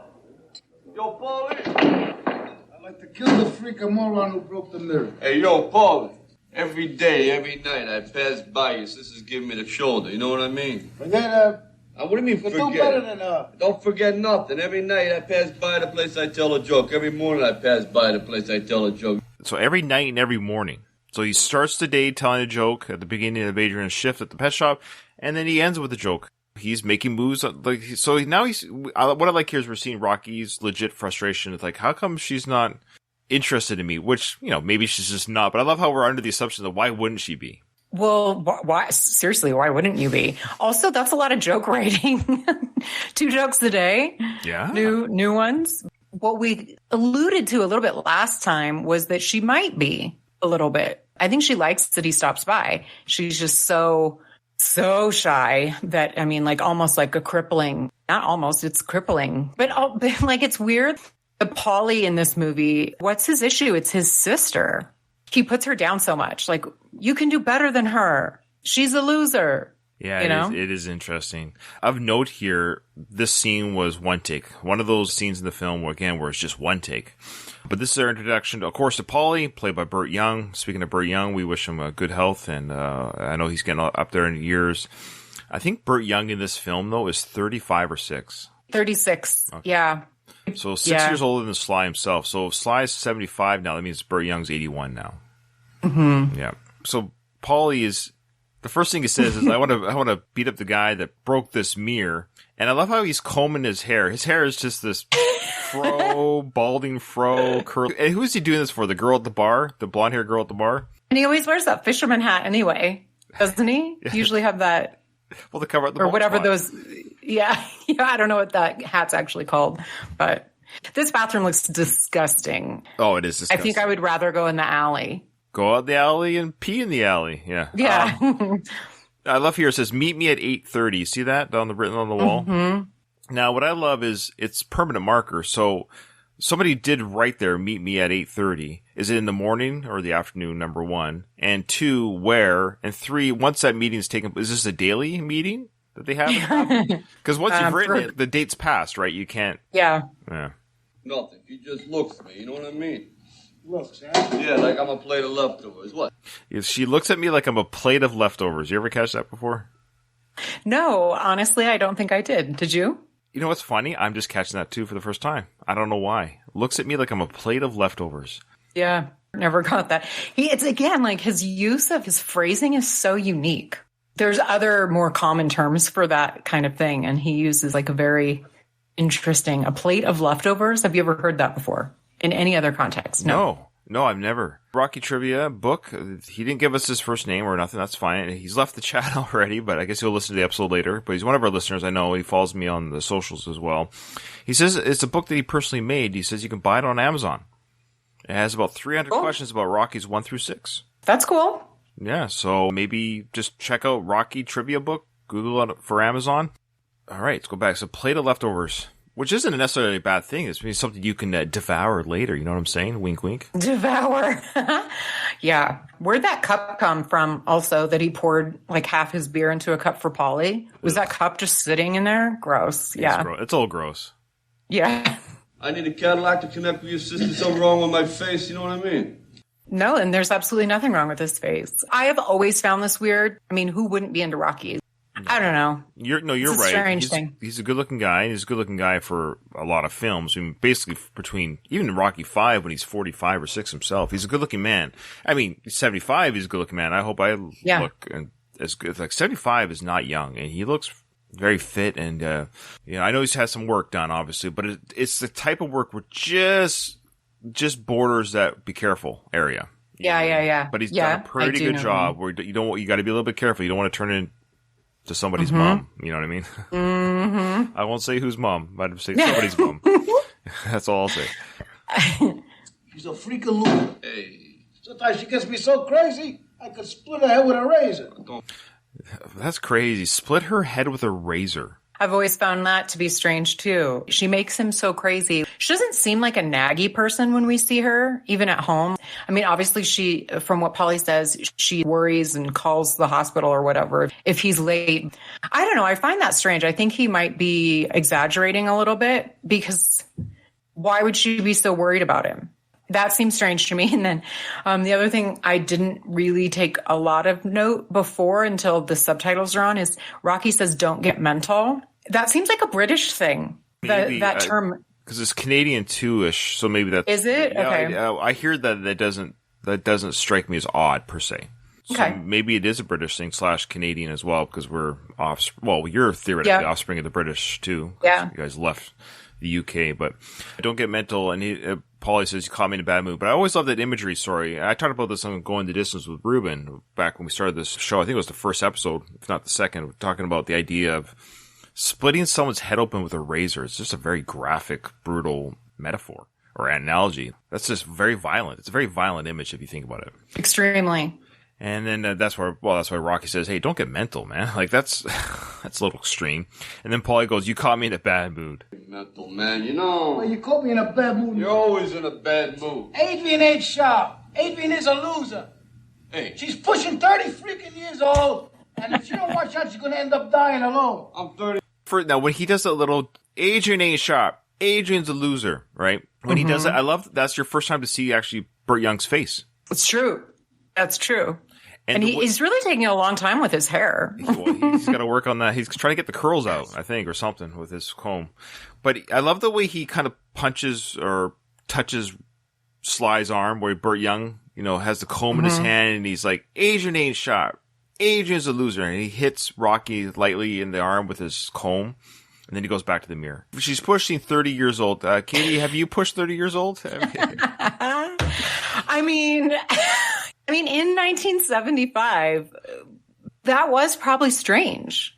Speaker 5: Yo, Paul,
Speaker 6: I'd like to kill the freaking moron who broke the mirror.
Speaker 1: Hey, yo, Paul. Every day, every night, I pass by you. Sisters give me the shoulder. You know what I mean?
Speaker 6: Forget
Speaker 1: What do you mean
Speaker 6: but
Speaker 1: forget?
Speaker 6: do better than
Speaker 1: Don't forget nothing. Every night I pass by the place, I tell a joke. Every morning I pass by the place, I tell a joke.
Speaker 2: So every night and every morning. So he starts the day telling a joke at the beginning of Adrian's shift at the pet shop, and then he ends with a joke. He's making moves. Like, so now what I like here is we're seeing Rocky's legit frustration. It's like, how come she's not interested in me? Which, you know, maybe she's just not. But I love how we're under the assumption that why wouldn't she be?
Speaker 3: Well, why? Seriously, why wouldn't you be? Also, that's a lot of joke writing. 2 jokes a day.
Speaker 2: Yeah.
Speaker 3: New ones. What we alluded to a little bit last time was that she might be a little bit. I think she likes that he stops by. She's just so shy that, I mean, like almost like a crippling, not almost, it's crippling, but like it's weird. The Paulie in this movie, what's his issue? It's his sister. He puts her down so much. Like, you can do better than her. She's a loser.
Speaker 2: Yeah, it is interesting. Of note here, this scene was one take. One of those scenes in the film where it's just one take. But this is our introduction, of course, to Paulie, played by Burt Young. Speaking of Burt Young, we wish him good health, and I know he's getting up there in years. I think Burt Young in this film, though, is 35 or 6.
Speaker 3: 36.
Speaker 2: Okay.
Speaker 3: Yeah.
Speaker 2: So 6 years older than Sly himself. So if Sly is 75 now, that means Burt Young's 81 now. Mm-hmm. Yeah. So Paulie is, the first thing he says is, I want to beat up the guy that broke this mirror. And I love how he's combing his hair. His hair is just this balding fro, curl. And who is he doing this for? The girl at the bar? The blonde haired girl at the bar?
Speaker 3: And he always wears that fisherman hat anyway, doesn't he?
Speaker 2: Yeah.
Speaker 3: Usually have that.
Speaker 2: Well, to cover up the
Speaker 3: or
Speaker 2: bald
Speaker 3: whatever
Speaker 2: spot.
Speaker 3: those. Yeah. I don't know what that hat's actually called, but this bathroom looks disgusting.
Speaker 2: Oh, it is disgusting.
Speaker 3: I think I would rather go in the alley.
Speaker 2: Go out the alley and pee in the alley. Yeah.
Speaker 3: Yeah.
Speaker 2: I love here it says, meet me at 8:30. See that written on the wall?
Speaker 3: Mm-hmm.
Speaker 2: Now, what I love is it's permanent marker. So somebody did write there, meet me at 8:30. Is it in the morning or the afternoon, number 1? And 2, where? And 3, once that meeting's taken, is this a daily meeting that they have? Because once you've written it, the date's passed, right? You can't.
Speaker 3: Yeah.
Speaker 2: Yeah.
Speaker 1: Nothing. He just looks at me. You know what I mean?
Speaker 6: Looks, huh?
Speaker 1: Yeah, like I'm a plate of leftovers. What?
Speaker 2: She looks at me like I'm a plate of leftovers. You ever catch that before?
Speaker 3: No, honestly, I don't think I did. Did you?
Speaker 2: You know what's funny? I'm just catching that too for the first time. I don't know why. Looks at me like I'm a plate of leftovers.
Speaker 3: Yeah, never got that. It's again, like his use of his phrasing is so unique. There's other more common terms for that kind of thing. And he uses like a very interesting, a plate of leftovers. Have you ever heard that before in any other context?
Speaker 2: No, I've never. Rocky Trivia book. He didn't give us his first name or nothing. That's fine. He's left the chat already, but I guess he'll listen to the episode later. But he's one of our listeners. I know he follows me on the socials as well. He says it's a book that he personally made. He says you can buy it on Amazon. It has about 300 questions about Rockies 1 through 6.
Speaker 3: That's cool.
Speaker 2: Yeah, so maybe just check out Rocky Trivia book, Google it for Amazon. All right, let's go back. So plate of leftovers, which isn't necessarily a bad thing. It's something you can devour later. You know what I'm saying? Wink, wink.
Speaker 3: Devour. Yeah. Where'd that cup come from also that he poured like half his beer into a cup for Polly? Was that cup just sitting in there? Gross. Yeah.
Speaker 2: It's all gross.
Speaker 3: Yeah.
Speaker 5: I need a Cadillac to connect with your sister. Something wrong with my face. You know what I mean?
Speaker 3: No, and there's absolutely nothing wrong with his face. I have always found this weird. I mean, who wouldn't be into Rocky? I don't know.
Speaker 2: You're
Speaker 3: It's a
Speaker 2: right.
Speaker 3: strange thing.
Speaker 2: He's a good-looking guy. He's a good-looking guy for a lot of films. I mean, basically between even Rocky 5 when he's 45 or 6 himself, he's a good-looking man. I mean, he's 75. He's a good-looking man. I hope I look as good. Like 75 is not young, and he looks very fit. And I know he's had some work done, obviously, but it's the type of work where just borders that be careful area.
Speaker 3: Yeah.
Speaker 2: But he's done a pretty good job where you got to be a little bit careful. You don't want to turn it into somebody's mom. You know what I mean? Mm-hmm. I won't say whose mom. I'd say somebody's mom. That's all I'll say.
Speaker 6: She's a freakaloo. Hey. Sometimes she gets me so crazy, I could split her head with a razor.
Speaker 2: That's crazy. Split her head with a razor.
Speaker 3: I've always found that to be strange too. She makes him so crazy. She doesn't seem like a naggy person when we see her, even at home. I mean, obviously from what Polly says, she worries and calls the hospital or whatever if he's late. I don't know. I find that strange. I think he might be exaggerating a little bit because why would she be so worried about him? That seems strange to me. And then the other thing I didn't really take a lot of note before until the subtitles are on is Rocky says, don't get mental. That seems like a British thing, that term.
Speaker 2: Because it's Canadian too-ish, so maybe that's...
Speaker 3: Is it?
Speaker 2: Yeah,
Speaker 3: okay.
Speaker 2: I hear that doesn't strike me as odd, per se. So
Speaker 3: okay.
Speaker 2: Maybe it is a British thing / Canadian as well, because we're you're theoretically offspring of the British too.
Speaker 3: Yeah.
Speaker 2: You guys left the UK, but don't get mental. And Paulie says, you caught me in a bad mood. But I always love that imagery story. I talked about this on Going the Distance with Ruben back when we started this show. I think it was the first episode, if not the second, talking about the idea of splitting someone's head open with a razor. It's just a very graphic, brutal metaphor or analogy. That's just very violent. It's a very violent image if you think about it.
Speaker 3: Extremely.
Speaker 2: And then that's why Rocky says, hey, don't get mental, man. Like, that's a little extreme. And then Paulie goes, you caught me in a bad mood.
Speaker 5: Mental, man, you know.
Speaker 6: Well, you caught me in a bad mood.
Speaker 5: You're always in a bad mood.
Speaker 6: Adrian ain't sharp. Adrian is a loser.
Speaker 5: Hey.
Speaker 6: She's pushing 30 freaking years old. And if she don't watch out, she's going to end up dying alone.
Speaker 5: I'm 30.
Speaker 2: Now, when he does that little, Adrian ain't sharp. Adrian's a loser, right? When he does that, I love that's your first time to see actually Burt Young's face.
Speaker 3: It's true. That's true. And
Speaker 2: he's
Speaker 3: he's really taking a long time with his hair.
Speaker 2: He's got to work on that. He's trying to get the curls out, I think, or something with his comb. But I love the way he kind of punches or touches Sly's arm, where Burt Young, has the comb in his hand, and he's like, Adrian ain't sharp. Adrian's a loser. And he hits Rocky lightly in the arm with his comb. And then he goes back to the mirror. She's pushing 30 years old. Katie, have you pushed 30 years old?
Speaker 3: I mean, in 1975, that was probably strange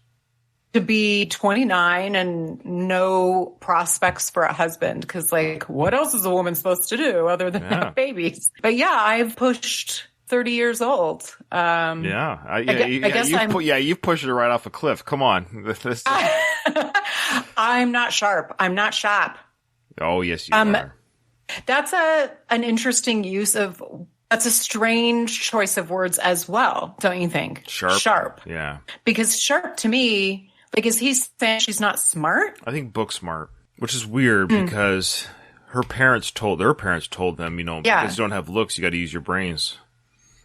Speaker 3: to be 29 and no prospects for a husband. Because, what else is a woman supposed to do other than have babies? But yeah, I've pushed 30 years old.
Speaker 2: You've pushed her right off a cliff. Come on.
Speaker 3: I'm not sharp. I'm not sharp.
Speaker 2: Oh, yes, you are.
Speaker 3: That's an interesting use of. That's a strange choice of words as well, don't you think? Sharp.
Speaker 2: Yeah.
Speaker 3: Because sharp to me, is he saying she's not smart?
Speaker 2: I think book smart, which is weird because their parents told them, because you don't have looks, you got to use your brains.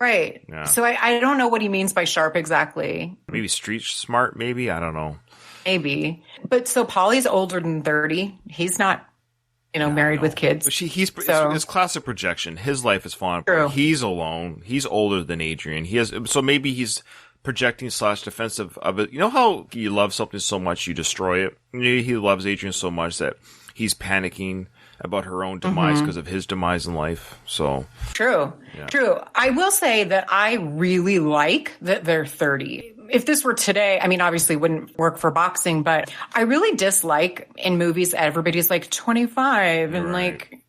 Speaker 3: Right.
Speaker 2: Yeah.
Speaker 3: So I don't know what he means by sharp exactly.
Speaker 2: Maybe street smart, maybe. I don't know.
Speaker 3: Maybe. But so Polly's older than 30. He's not married with kids.
Speaker 2: It's classic projection. His life is falling
Speaker 3: True.
Speaker 2: apart. He's alone. He's older than Adrian. So maybe he's projecting / defensive of it. You know how you love something so much you destroy it? Maybe he loves Adrian so much that he's panicking about her own demise because of his demise in life. So
Speaker 3: True. I will say that I really like that they're 30. If this were today, I mean, obviously it wouldn't work for boxing, but I really dislike in movies, everybody's like 25 and like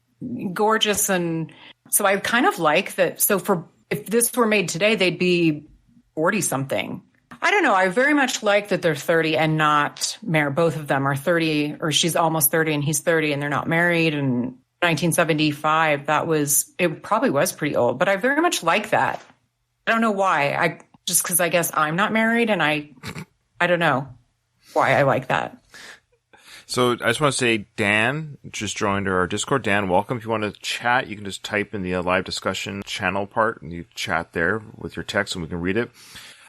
Speaker 3: gorgeous. And so I kind of like that. So if this were made today, they'd be 40 something. I don't know. I very much like that they're 30 and not married. Both of them are 30, or she's almost 30 and he's 30 and they're not married. And 1975, it probably was pretty old, but I very much like that. I don't know why. Just because I guess I'm not married and I don't know why I like that.
Speaker 2: So I just want to say, Dan just joined our Discord. Dan, welcome. If you want to chat, you can just type in the live discussion channel part and you chat there with your text and we can read it.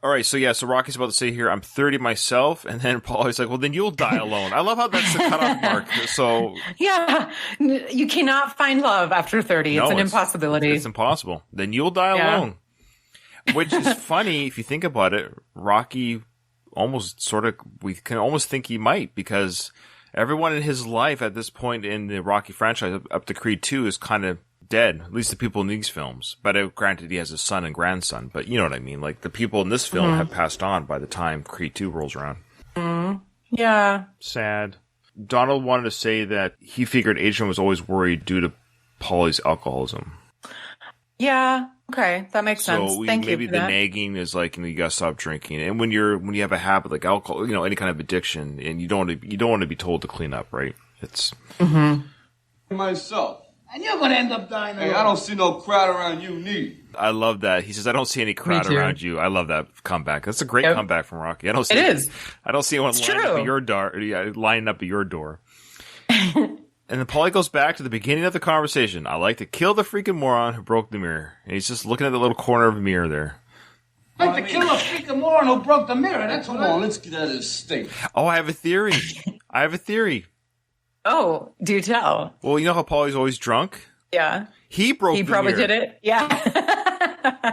Speaker 2: All right. So Rocky's about to say here, I'm 30 myself. And then Paulie's like, well, then you'll die alone. I love how that's the cutoff mark. So
Speaker 3: yeah, you cannot find love after 30. It's an impossibility.
Speaker 2: It's impossible. Then you'll die alone. Which is funny if you think about it. Rocky we can almost think he might, because everyone in his life at this point in the Rocky franchise up to Creed 2 is kind of dead, at least the people in these films. But granted, he has a son and grandson, but you know what I mean? Like the people in this film have passed on by the time Creed 2 rolls around.
Speaker 3: Yeah.
Speaker 2: Sad. Donald wanted to say that he figured Adrian was always worried due to Paulie's alcoholism.
Speaker 3: Yeah. Okay, that makes sense.
Speaker 2: So
Speaker 3: Thank you.
Speaker 2: Maybe the nagging is like, you gotta stop drinking. And when you have a habit like alcohol, any kind of addiction, and you don't want to be told to clean up, right? It's
Speaker 5: myself.
Speaker 6: And you're gonna end up dying.
Speaker 5: Hey, I don't see no crowd around you, neither.
Speaker 2: I love that. He says, I don't see any crowd around you. I love that comeback. That's a great comeback from Rocky. I don't see anyone lining up at your door. And then Paulie goes back to the beginning of the conversation. I like to kill the freaking moron who broke the mirror. And he's just looking at the little corner of a mirror there.
Speaker 6: I'd like to kill a freaking moron who broke the mirror. That's
Speaker 5: Come on, let's get out of this state.
Speaker 2: Oh, I have a theory.
Speaker 3: Oh, do tell.
Speaker 2: Well, you know how Paulie's always drunk?
Speaker 3: Yeah.
Speaker 2: He
Speaker 3: probably did it. Yeah.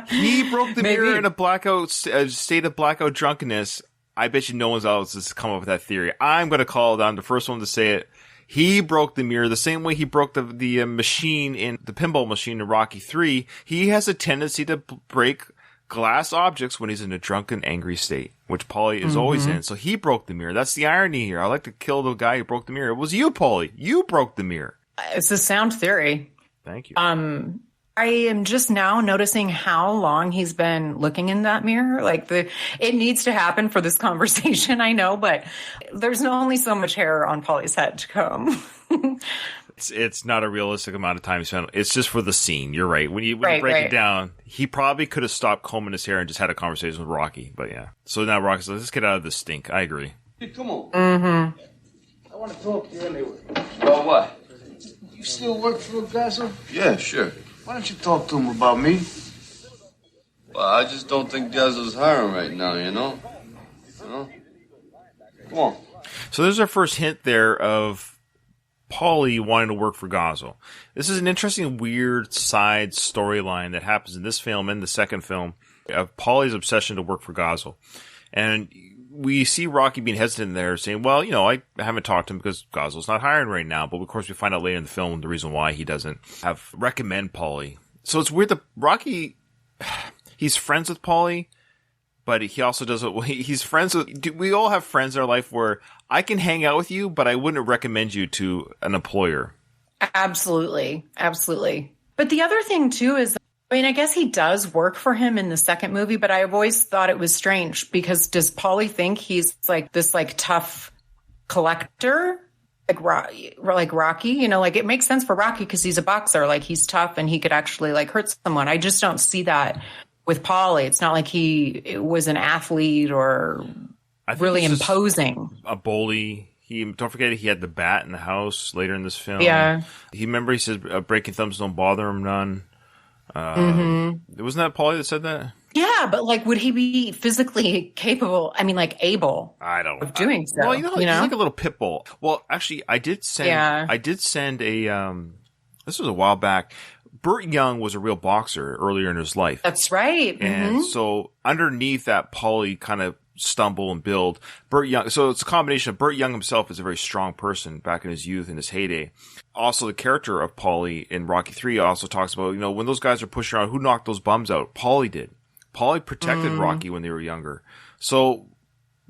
Speaker 2: He broke the mirror in a state of blackout drunkenness. I bet you no one else has come up with that theory. I'm going to call it on the first one to say it. He broke the mirror the same way he broke the machine in the pinball machine in Rocky 3. He has a tendency to break glass objects when he's in a drunken, angry state, which Paulie is always in. So he broke the mirror. That's the irony here. I like to kill the guy who broke the mirror. It was you, Paulie. You broke the mirror.
Speaker 3: It's a sound theory.
Speaker 2: Thank you.
Speaker 3: I am just now noticing how long he's been looking in that mirror. Like it needs to happen for this conversation, I know, but there's only so much hair on Paulie's head to comb.
Speaker 2: It's not a realistic amount of time spent. It's just for the scene. You're right. When you break it down, he probably could have stopped combing his hair and just had a conversation with Rocky. But yeah. So now Rocky's like, let's get out of this stink. I agree.
Speaker 5: Hey, come on.
Speaker 6: I want to talk to you anyway.
Speaker 5: About what?
Speaker 6: You still work for Gasso?
Speaker 5: Yeah, sure.
Speaker 6: Why don't you talk to him about me?
Speaker 5: Well, I just don't think Gazzo's hiring right now, you know? Come on.
Speaker 2: So there's our first hint there of Paulie wanting to work for Gazzo. This is an interesting, weird side storyline that happens in this film and the second film of Paulie's obsession to work for Gazzo. And we see Rocky being hesitant there, saying, well, I haven't talked to him because Gazzo's not hiring right now. But of course, we find out later in the film the reason why he doesn't recommend Paulie. So it's weird that Rocky, he's friends with Paulie, but he also doesn't, he's friends with, we all have friends in our life where I can hang out with you, but I wouldn't recommend you to an employer.
Speaker 3: Absolutely. Absolutely. But the other thing too is, I guess he does work for him in the second movie, but I've always thought it was strange because does Paulie think he's like this tough collector? Like Rocky, it makes sense for Rocky because he's a boxer, like he's tough and he could actually hurt someone. I just don't see that with Paulie. It's not like he was an athlete or really imposing.
Speaker 2: A bully. Don't forget he had the bat in the house later in this film.
Speaker 3: Yeah.
Speaker 2: He says breaking thumbs don't bother him none. Wasn't that Paulie that said that?
Speaker 3: Yeah, Yeah, but like, would he be physically capable? I mean, like able
Speaker 2: I don't
Speaker 3: of doing so?
Speaker 2: Well, he's like a little pit bull. Well, actually, I did send a, this was a while back. Burt Young was a real boxer earlier in his life.
Speaker 3: That's right.
Speaker 2: And so underneath that Paulie kind of stumble and build, Burt Young, so it's a combination of Burt Young himself is a very strong person back in his youth, in his heyday. Also, the character of Paulie in Rocky 3 also talks about, when those guys are pushing around, who knocked those bums out? Paulie did. Paulie protected Rocky when they were younger. So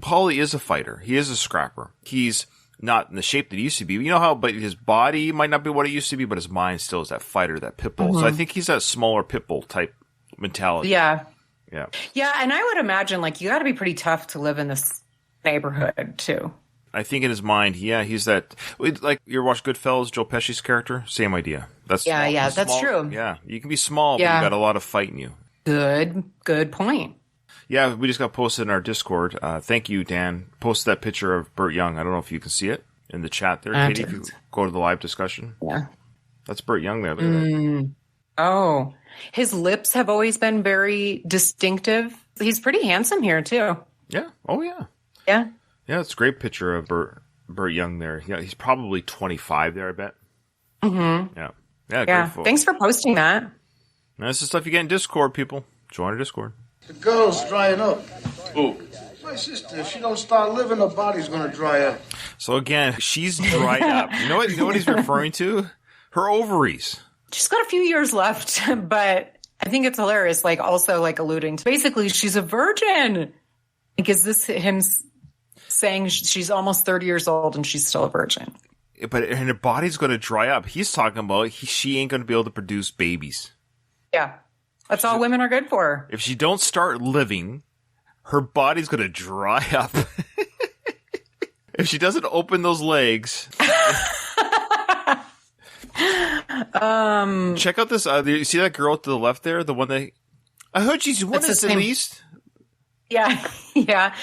Speaker 2: Paulie is a fighter. He is a scrapper. He's not in the shape that he used to be. But his body might not be what it used to be, but his mind still is that fighter, that pit bull. So I think he's that smaller pit bull type mentality.
Speaker 3: Yeah.
Speaker 2: Yeah.
Speaker 3: Yeah. And I would imagine like you got to be pretty tough to live in this neighborhood too.
Speaker 2: I think in his mind, he's that, like you watch Goodfellas, Joe Pesci's character, same idea. That's
Speaker 3: that's true.
Speaker 2: Yeah. You can be small, but you got a lot of fight in you.
Speaker 3: Good point.
Speaker 2: Yeah, we just got posted in our Discord. Thank you, Dan. Posted that picture of Burt Young. I don't know if you can see it in the chat there, Katie. If you go to the live discussion. Yeah. That's Burt Young there. Look at that.
Speaker 3: Oh, his lips have always been very distinctive. He's pretty handsome here, too.
Speaker 2: Yeah. Oh, yeah.
Speaker 3: Yeah.
Speaker 2: Yeah, it's a great picture of Burt Young there. Yeah, he's probably 25 there, I bet.
Speaker 3: Mm-hmm.
Speaker 2: Yeah.
Speaker 3: Yeah,
Speaker 2: great photo.
Speaker 3: Thanks for posting that.
Speaker 2: That's the stuff you get in Discord, people. Join our Discord.
Speaker 6: The girl's drying up.
Speaker 1: Who?
Speaker 6: My sister. If she don't start living, her body's gonna dry up.
Speaker 2: So again, she's dried up. You know what he's referring to? Her ovaries.
Speaker 3: She's got a few years left, but I think it's hilarious. Like also like alluding to basically she's a virgin. Like, is this him saying she's almost 30 years old and she's still a virgin?
Speaker 2: But and her body's going to dry up. He's talking about she ain't going to be able to produce babies.
Speaker 3: Yeah. That's all women are good for.
Speaker 2: If she don't start living, her body's going to dry up. If she doesn't open those legs. Check out this. You see that girl to the left there? The one that I heard she's one at least.
Speaker 3: Yeah. Yeah.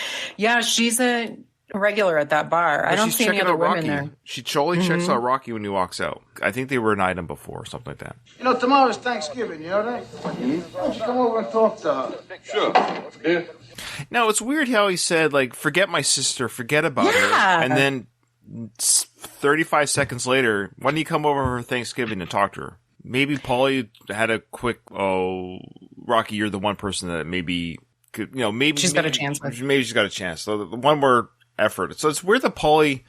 Speaker 3: She's a regular at that bar. I don't see any other women there.
Speaker 2: She totally checks out Rocky when he walks out. I think they were an item before, something like that.
Speaker 6: Tomorrow's Thanksgiving, you know that? Why don't you come over and talk to her?
Speaker 1: Sure. Yeah.
Speaker 2: Now, it's weird how he said, like, forget my sister, forget about her. And then 35 seconds later, why don't you come over for Thanksgiving and talk to her? Maybe Paulie had a quick, Rocky, you're the one person that maybe could, maybe
Speaker 3: she's got a chance with.
Speaker 2: Maybe she's got a chance. So the one more effort. So it's weird that Paulie,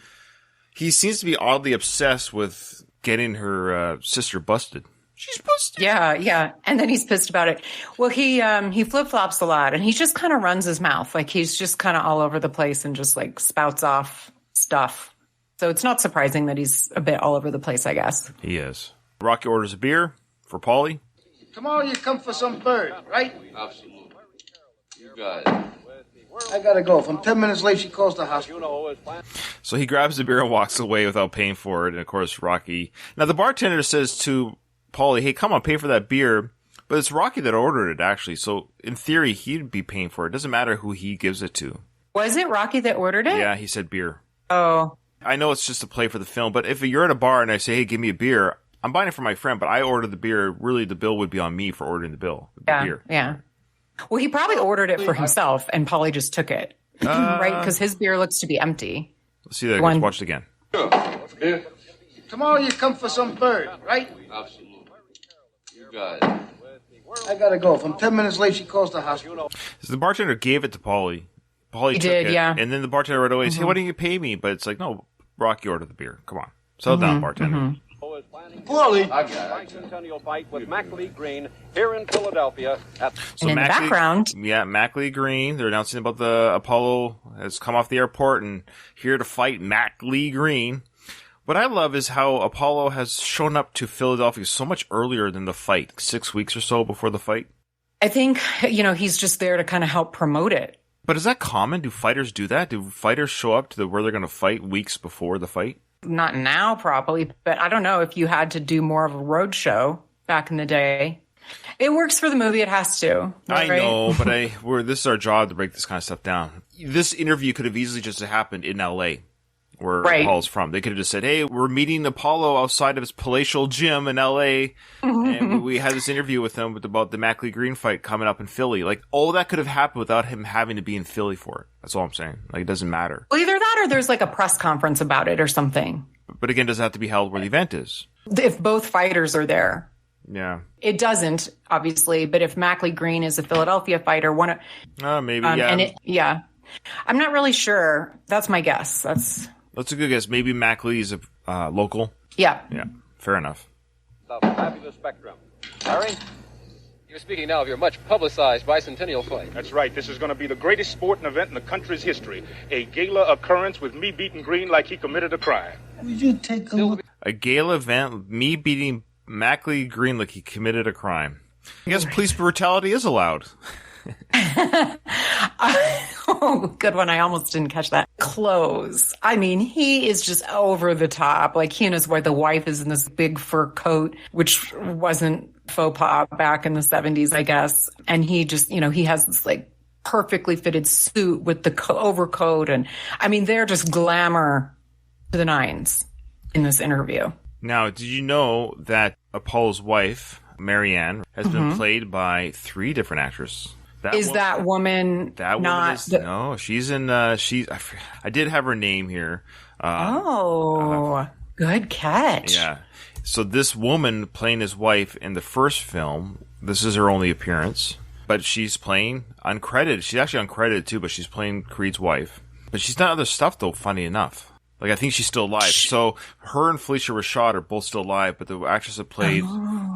Speaker 2: he seems to be oddly obsessed with getting her sister busted. She's busted.
Speaker 3: Yeah. And then he's pissed about it. Well, he flip-flops a lot and he just kind of runs his mouth. Like he's just kind of all over the place and just like spouts off stuff. So it's not surprising that he's a bit all over the place, I guess.
Speaker 2: He is. Rocky orders a beer for Paulie.
Speaker 6: Tomorrow you come for some bird, right?
Speaker 1: Absolutely. You got it.
Speaker 6: I gotta go. If I'm 10 minutes late, she calls the hospital.
Speaker 2: So he grabs the beer and walks away without paying for it. And of course, Rocky. Now the bartender says to Paulie, hey, come on, pay for that beer. But it's Rocky that ordered it, actually. So in theory, he'd be paying for it. It doesn't matter who he gives it to.
Speaker 3: Was it Rocky that ordered it?
Speaker 2: Yeah, he said beer.
Speaker 3: Oh.
Speaker 2: I know it's just a play for the film, but if you're at a bar and I say, hey, give me a beer, I'm buying it for my friend, but I ordered the beer. Really, the bill would be on me for ordering the bill. Beer.
Speaker 3: Yeah. Well, he probably ordered it for himself, and Paulie just took it, right? Because his beer looks to be empty.
Speaker 2: Let's see that. Let's watch it again.
Speaker 1: Sure. Yeah.
Speaker 6: Tomorrow you come for some bird, right?
Speaker 1: Absolutely. You got it.
Speaker 6: I gotta go. If I'm 10 minutes late, she calls the hospital.
Speaker 2: So the bartender gave it to Paulie. Paulie took
Speaker 3: did,
Speaker 2: it,
Speaker 3: yeah.
Speaker 2: And then the bartender right away said, hey, why didn't you pay me? But it's like, no, Rocky ordered the beer. Come on. Settle down, bartender.
Speaker 6: Paulie.
Speaker 1: I got it.
Speaker 7: Centennial fight with Mackley Green here in Philadelphia.
Speaker 2: So
Speaker 3: and in the background.
Speaker 2: Yeah, Mackley Green. They're announcing about the Apollo has come off the airport and here to fight Mackley Green. What I love is how Apollo has shown up to Philadelphia so much earlier than the fight, 6 weeks or so before the fight.
Speaker 3: I think, he's just there to kind of help promote it.
Speaker 2: But is that common? Do fighters do that? Do fighters show up to where they're going to fight weeks before the fight?
Speaker 3: Not now, probably, but I don't know if you had to do more of a road show back in the day. It works for the movie. It has to.
Speaker 2: Right? I know, but this is our job to break this kind of stuff down. This interview could have easily just happened in L.A. where
Speaker 3: Right.
Speaker 2: Apollo's from. They could have just said, hey, we're meeting Apollo outside of his palatial gym in L.A., and we had this interview with him about the Mackley Green fight coming up in Philly. Like, all that could have happened without him having to be in Philly for it. That's all I'm saying. Like, it doesn't matter.
Speaker 3: Well, either that or there's like a press conference about it or something.
Speaker 2: But again, does it have to be held where the event is?
Speaker 3: If both fighters are there.
Speaker 2: Yeah.
Speaker 3: It doesn't, obviously, but if Mackley Green is a Philadelphia fighter,
Speaker 2: Maybe, yeah.
Speaker 3: yeah. I'm not really sure. That's my guess. That's
Speaker 2: a good guess. Maybe Mackley's a local.
Speaker 3: yeah.
Speaker 2: Yeah, fair enough.
Speaker 7: The fabulous Spectrum. Larry?
Speaker 8: You're speaking now of your much publicized bicentennial fight.
Speaker 9: That's right. This is going to be the greatest sporting event in the country's history. A gala occurrence with me beating Green like he committed a crime.
Speaker 6: Would you take a look?
Speaker 2: A gala event, me beating Mackley Green like he committed a crime. I guess police brutality is allowed.
Speaker 3: Oh, good one. I almost didn't catch that. Clothes. I mean, he is just over the top. Like, he and his wife, the wife is in this big fur coat, which wasn't faux pas back in the 70s, I guess. And he just, he has this like perfectly fitted suit with the overcoat. And I mean, they're just glamour to the nines in this interview.
Speaker 2: Now, did you know that Apollo's wife, Marianne, has been played by 3 different actresses?
Speaker 3: That woman not
Speaker 2: is no, she's in I did have her name here.
Speaker 3: Good catch.
Speaker 2: Yeah. So this woman playing his wife in the first film, this is her only appearance, but she's playing uncredited. She's actually uncredited too, but she's playing Creed's wife. But she's done other stuff though, funny enough. Like, I think she's still alive. So her and Felicia Rashad are both still alive, but the actress that played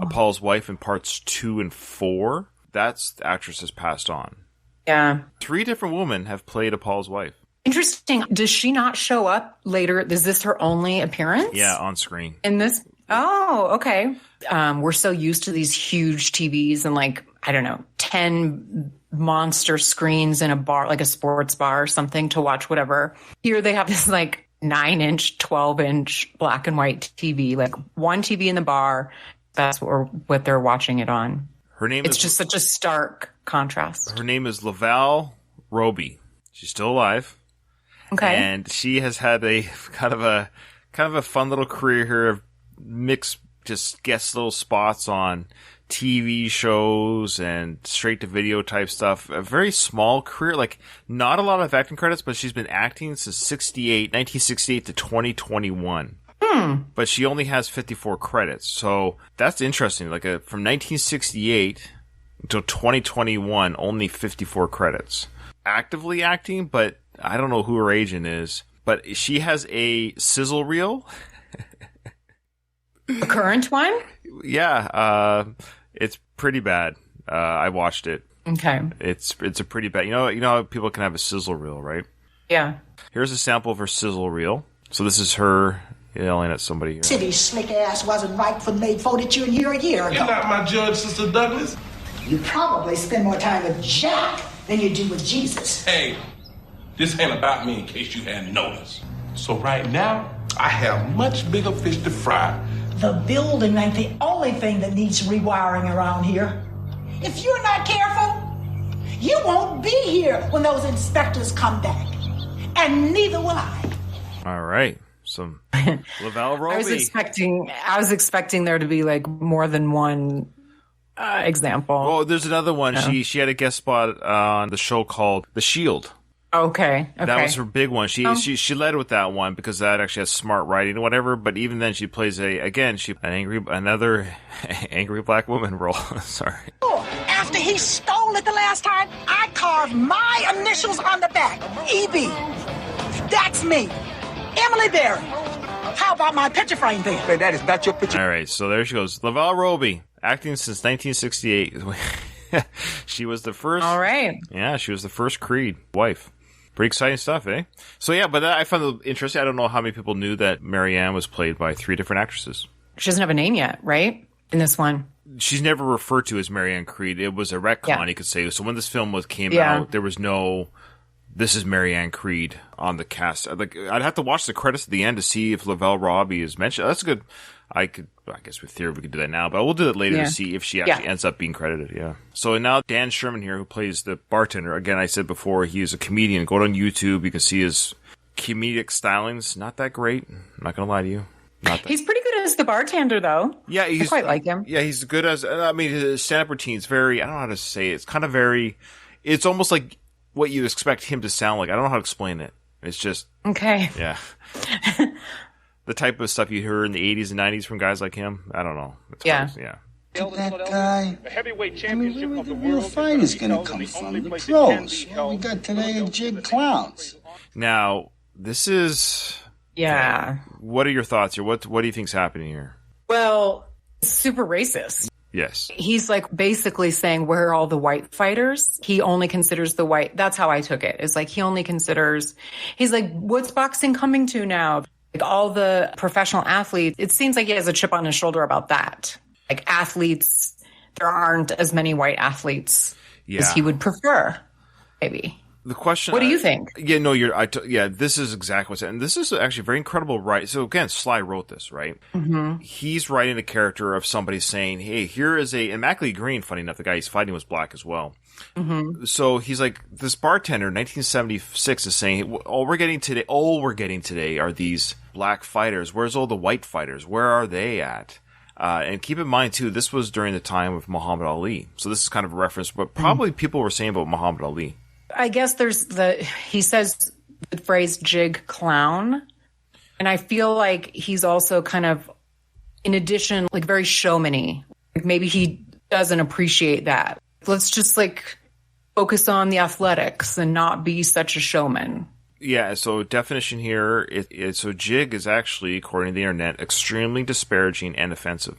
Speaker 2: Apollo's wife in parts 2 and 4, the actress has passed on.
Speaker 3: Yeah.
Speaker 2: 3 different women have played Apollo's wife.
Speaker 3: Interesting. Does she not show up later? Is this her only appearance?
Speaker 2: Yeah, on screen.
Speaker 3: In this? Oh, okay. We're so used to these huge TVs and 10 monster screens in a bar, like a sports bar or something to watch whatever. Here they have this 9-inch, 12-inch black and white TV, like one TV in the bar. That's what they're watching it on. It's just such a stark contrast.
Speaker 2: Her name is Lavelle Roby. She's still alive.
Speaker 3: Okay.
Speaker 2: And she has had a kind of a fun little career here of mixed just guest little spots on TV shows and straight to video type stuff. A very small career, not a lot of acting credits, but she's been acting since 1968 to 2021. But she only has 54 credits. So that's interesting. From 1968 until 2021, only 54 credits. Actively acting, but I don't know who her agent is. But she has a sizzle reel.
Speaker 3: A current one?
Speaker 2: Yeah. It's pretty bad. I watched it.
Speaker 3: Okay.
Speaker 2: It's a pretty bad. You know how people can have a sizzle reel, right?
Speaker 3: Yeah.
Speaker 2: Here's a sample of her sizzle reel. So this is her yelling at somebody here.
Speaker 10: City's slick ass wasn't right for May 4 that you in here a year ago.
Speaker 11: You're not my judge, Sister Douglas.
Speaker 10: You probably spend more time with Jack than you do with Jesus.
Speaker 11: Hey, this ain't about me in case you hadn't noticed. So right now, I have much bigger fish to fry.
Speaker 10: The building ain't the only thing that needs rewiring around here. If you're not careful, you won't be here when those inspectors come back. And neither will I.
Speaker 2: All right. Some Lavelle Roby.
Speaker 3: I was expecting there to be more than one example.
Speaker 2: Oh, there's another one. Yeah. She had a guest spot on the show called The Shield.
Speaker 3: Okay.
Speaker 2: That was her big one. She led with that one because that actually has smart writing or whatever. But even then, she plays another angry black woman role. Sorry.
Speaker 10: After he stole it the last time, I carved my initials on the back. EB. That's me. Emily Berry. How about my picture frame there?
Speaker 11: Man, that is not your picture.
Speaker 2: All right, so there she goes. Lavelle Roby, acting since 1968. She was the first.
Speaker 3: All right.
Speaker 2: Yeah, she was the first Creed wife. Pretty exciting stuff, eh? So yeah, but I found it interesting. I don't know how many people knew that Marianne was played by 3 different actresses.
Speaker 3: She doesn't have a name yet, right? In this one.
Speaker 2: She's never referred to as Marianne Creed. It was a retcon, you could say. So when this film came out, there was no... This is Marianne Creed on the cast. I'd have to watch the credits at the end to see if Lavelle Roby is mentioned. That's good. I guess with theory we could do that now, but we'll do it later to see if she actually ends up being credited. Yeah. So now Dan Sherman here, who plays the bartender. Again, I said before, he is a comedian. Go on YouTube. You can see his comedic styling's not that great. I'm not going to lie to you.
Speaker 3: He's pretty good as the bartender, though.
Speaker 2: Yeah,
Speaker 3: I quite like him.
Speaker 2: Yeah, he's good as. I mean, his stand-up routine's very. I don't know how to say it. It's kind of very. It's almost like what you expect him to sound like. I don't know how to explain it. It's just
Speaker 3: okay.
Speaker 2: Yeah, the type of stuff you hear in the 80s and 90s from guys like him. I don't know. It's
Speaker 3: yeah,
Speaker 2: crazy. Yeah.
Speaker 6: That guy.
Speaker 9: The heavyweight championship
Speaker 6: where
Speaker 9: of the
Speaker 6: the real
Speaker 9: world
Speaker 6: fight is going to come from. The pros. What we got today are jig clowns.
Speaker 2: Now, this is.
Speaker 3: Yeah.
Speaker 2: What are your thoughts here? What do you think's happening here?
Speaker 3: Well, super racist.
Speaker 2: Yes.
Speaker 3: He's like basically saying, where are all the white fighters? He only considers the white. That's how I took it. It's like he only considers, he's like, what's boxing coming to now? Like all the professional athletes, it seems like he has a chip on his shoulder about that. Like athletes, there aren't as many white athletes as he would prefer, maybe.
Speaker 2: The question.
Speaker 3: What do you think?
Speaker 2: Yeah, no, this is exactly what's it. And this is actually very incredible, right? So again, Sly wrote this, right?
Speaker 3: Mm-hmm.
Speaker 2: He's writing the character of somebody saying, hey, here is and Mackley Green, funny enough, the guy he's fighting was black as well.
Speaker 3: Mm-hmm.
Speaker 2: So he's like, this bartender, 1976, is saying, all we're getting today are these black fighters. Where's all the white fighters? Where are they at? And keep in mind, too, this was during the time of Muhammad Ali. So this is kind of a reference, but probably people were saying about Muhammad Ali.
Speaker 3: I guess he says the phrase jig clown. And I feel like he's also kind of, in addition, like very showman-y. Like maybe he doesn't appreciate that. Let's just like focus on the athletics and not be such a showman.
Speaker 2: Yeah, so definition here, so jig is actually, according to the internet, extremely disparaging and offensive.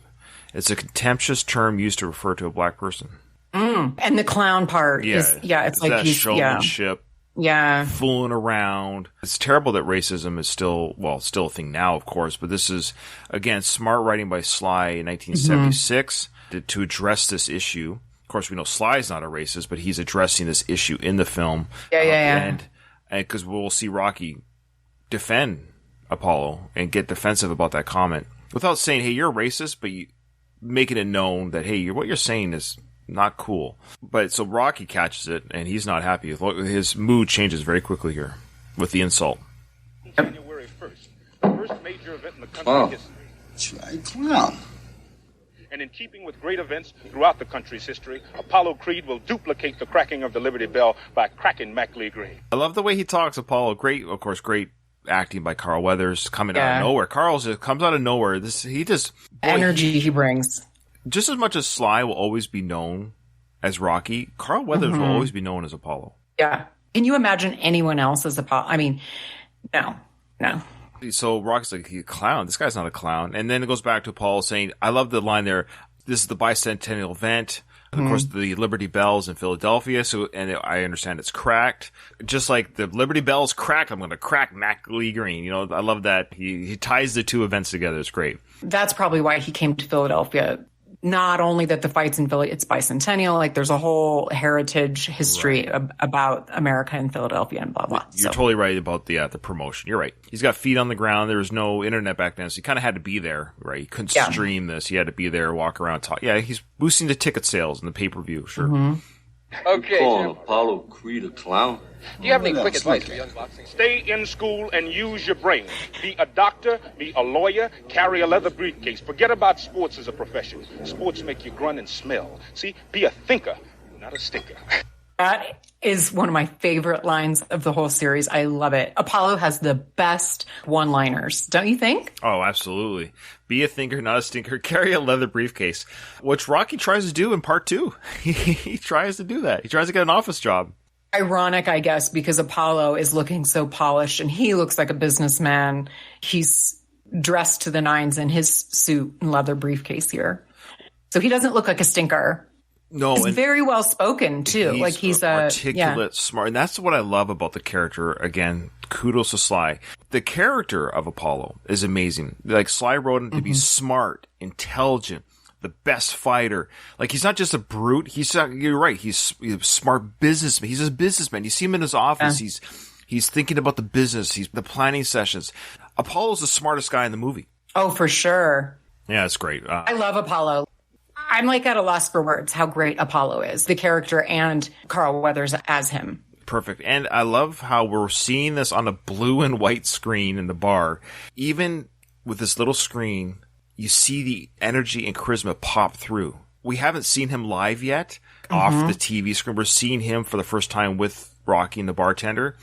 Speaker 2: It's a contemptuous term used to refer to a black person.
Speaker 3: And the clown part it's like
Speaker 2: that
Speaker 3: he's
Speaker 2: showmanship,
Speaker 3: fooling
Speaker 2: around. It's terrible that racism is still a thing now, of course, but this is, again, smart writing by Sly in 1976 to address this issue. Of course, we know Sly's not a racist, but he's addressing this issue in the film. And because we'll see Rocky defend Apollo and get defensive about that comment without saying, hey, you're a racist, but making it known that, hey, what you're saying is not cool. But so Rocky catches it, and he's not happy. His mood changes very quickly here with the insult.
Speaker 9: January 1st, the first major event in the country's history.
Speaker 6: That's right, clown.
Speaker 9: And in keeping with great events throughout the country's history, Apollo Creed will duplicate the cracking of the Liberty Bell by cracking Mackley Green.
Speaker 2: I love the way he talks, Apollo. Great acting by Carl Weathers, coming out of nowhere. Carl just comes out of nowhere.
Speaker 3: Energy he brings.
Speaker 2: Just as much as Sly will always be known as Rocky, Carl Weathers will always be known as Apollo.
Speaker 3: Yeah. Can you imagine anyone else as Apollo? I mean, no.
Speaker 2: So Rocky's like, he's a clown. This guy's not a clown. And then it goes back to Apollo saying, I love the line there, this is the bicentennial event. Of course, the Liberty Bell's in Philadelphia, I understand it's cracked. Just like the Liberty Bell's cracked, I'm going to crack Mackley Green. I love that. He ties the two events together. It's great.
Speaker 3: That's probably why he came to Philadelphia. Not only that the fight's in Philly, it's bicentennial. Like there's a whole heritage history about America and Philadelphia and blah, blah.
Speaker 2: You're totally right about the promotion. You're right. He's got feet on the ground. There was no internet back then, so he kind of had to be there, right? He couldn't stream this. He had to be there, walk around, talk. Yeah, he's boosting the ticket sales and the pay-per-view, sure.
Speaker 8: Okay,
Speaker 1: Calling
Speaker 8: Jim.
Speaker 1: Apollo Creed a clown?
Speaker 8: Do you have any quick advice for young boxing?
Speaker 9: Stay in school and use your brain. Be a doctor, be a lawyer, carry a leather briefcase. Forget about sports as a profession. Sports make you grunt and smell. See, be a thinker, not a stinker.
Speaker 3: That is one of my favorite lines of the whole series. I love it. Apollo has the best one-liners, don't you think?
Speaker 2: Oh, absolutely. Be a thinker, not a stinker. Carry a leather briefcase, which Rocky tries to do in part 2. He tries to do that. He tries to get an office job.
Speaker 3: Ironic, I guess, because Apollo is looking so polished and he looks like a businessman. He's dressed to the nines in his suit and leather briefcase here. So he doesn't look like a stinker.
Speaker 2: No,
Speaker 3: he's very well spoken too. He's
Speaker 2: articulate, smart, and that's what I love about the character. Again, kudos to Sly. The character of Apollo is amazing. Like Sly wrote him to be smart, intelligent, the best fighter. Like he's not just a brute. You're right. He's a smart businessman. He's a businessman. You see him in his office. He's thinking about the business. He's the planning sessions. Apollo's the smartest guy in the movie.
Speaker 3: Oh, for sure.
Speaker 2: Yeah, it's great.
Speaker 3: I love Apollo. I'm like at a loss for words how great Apollo is, the character and Carl Weathers as him.
Speaker 2: Perfect. And I love how we're seeing this on a blue and white screen in the bar. Even with this little screen, you see the energy and charisma pop through. We haven't seen him live yet off the TV screen. We're seeing him for the first time with Rocky and the bartender.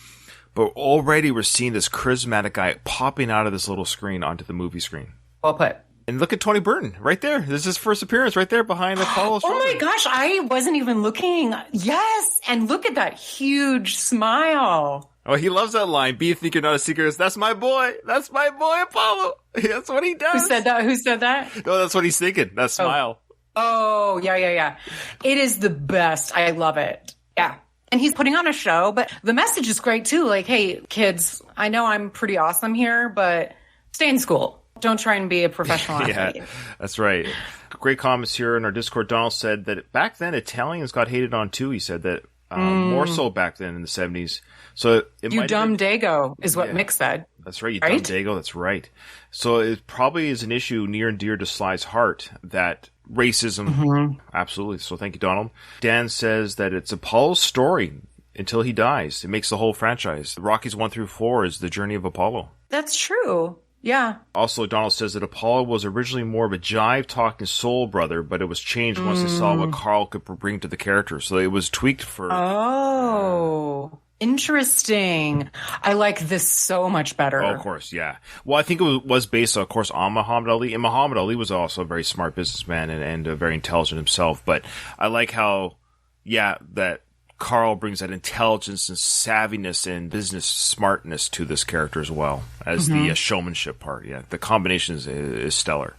Speaker 2: But already we're seeing this charismatic guy popping out of this little screen onto the movie screen.
Speaker 3: Well put.
Speaker 2: And look at Tony Burton right there. This is his first appearance right there behind Apollo.
Speaker 3: Oh my gosh, I wasn't even looking. Yes. And look at that huge smile.
Speaker 2: Oh, he loves that line. Be you think you're not a secret. That's my boy. That's my boy, Apollo. That's what he does.
Speaker 3: Who said that? Who said that?
Speaker 2: No, that's what he's thinking. That smile.
Speaker 3: Oh, yeah. It is the best. I love it. Yeah. And he's putting on a show, but the message is great too. Like, hey, kids, I know I'm pretty awesome here, but stay in school. Don't try and be a professional athlete.
Speaker 2: Yeah, that's right. Great comments here in our Discord. Donald said that back then Italians got hated on too. He said that more so back then in the 70s. So it
Speaker 3: you dumb Dago is what Mick said.
Speaker 2: That's right. You dumb Dago. That's right. So it probably is an issue near and dear to Sly's heart, that racism. Absolutely. So thank you, Donald. Dan says that it's Apollo's story until he dies. It makes the whole franchise. Rockies 1 through 4 is the journey of Apollo.
Speaker 3: That's true. Yeah.
Speaker 2: Also, Donald says that Apollo was originally more of a jive-talking soul brother, but it was changed once they saw what Carl could bring to the character. So it was tweaked for...
Speaker 3: Oh, interesting. I like this so much better.
Speaker 2: Oh, of course, yeah. Well, I think it was based, of course, on Muhammad Ali. And Muhammad Ali was also a very smart businessman and very intelligent himself. But I like how, that Carl brings that intelligence and savviness and business smartness to this character as well as the showmanship part. Yeah, the combination is stellar.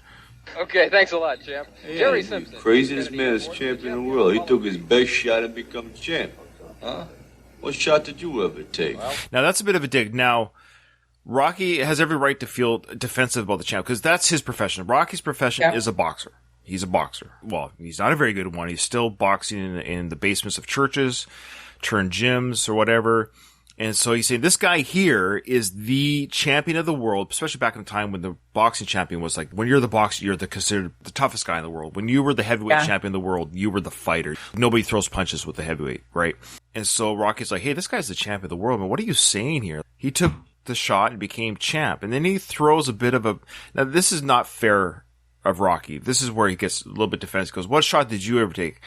Speaker 8: Okay, thanks a lot, champ.
Speaker 1: Yeah,
Speaker 8: Jerry Simpson.
Speaker 1: Craziest man is champion in the world. He took his best shot and become champ. Huh? What shot did you ever take?
Speaker 2: Now, that's a bit of a dig. Now, Rocky has every right to feel defensive about the champ because that's his profession. Rocky's profession is a boxer. He's a boxer. Well, he's not a very good one. He's still boxing in the basements of churches, turned gyms or whatever. And so he's saying this guy here is the champion of the world, especially back in the time when the boxing champion was like, when you're the boxer, you're considered the toughest guy in the world. When you were the heavyweight champion of the world, you were the fighter. Nobody throws punches with the heavyweight, right? And so Rocky's like, hey, this guy's the champion of the world, man. What are you saying here? He took the shot and became champ. And then he throws a bit of a, now this is not fair of Rocky. This is where he gets a little bit defensive. He goes, what shot did you ever take?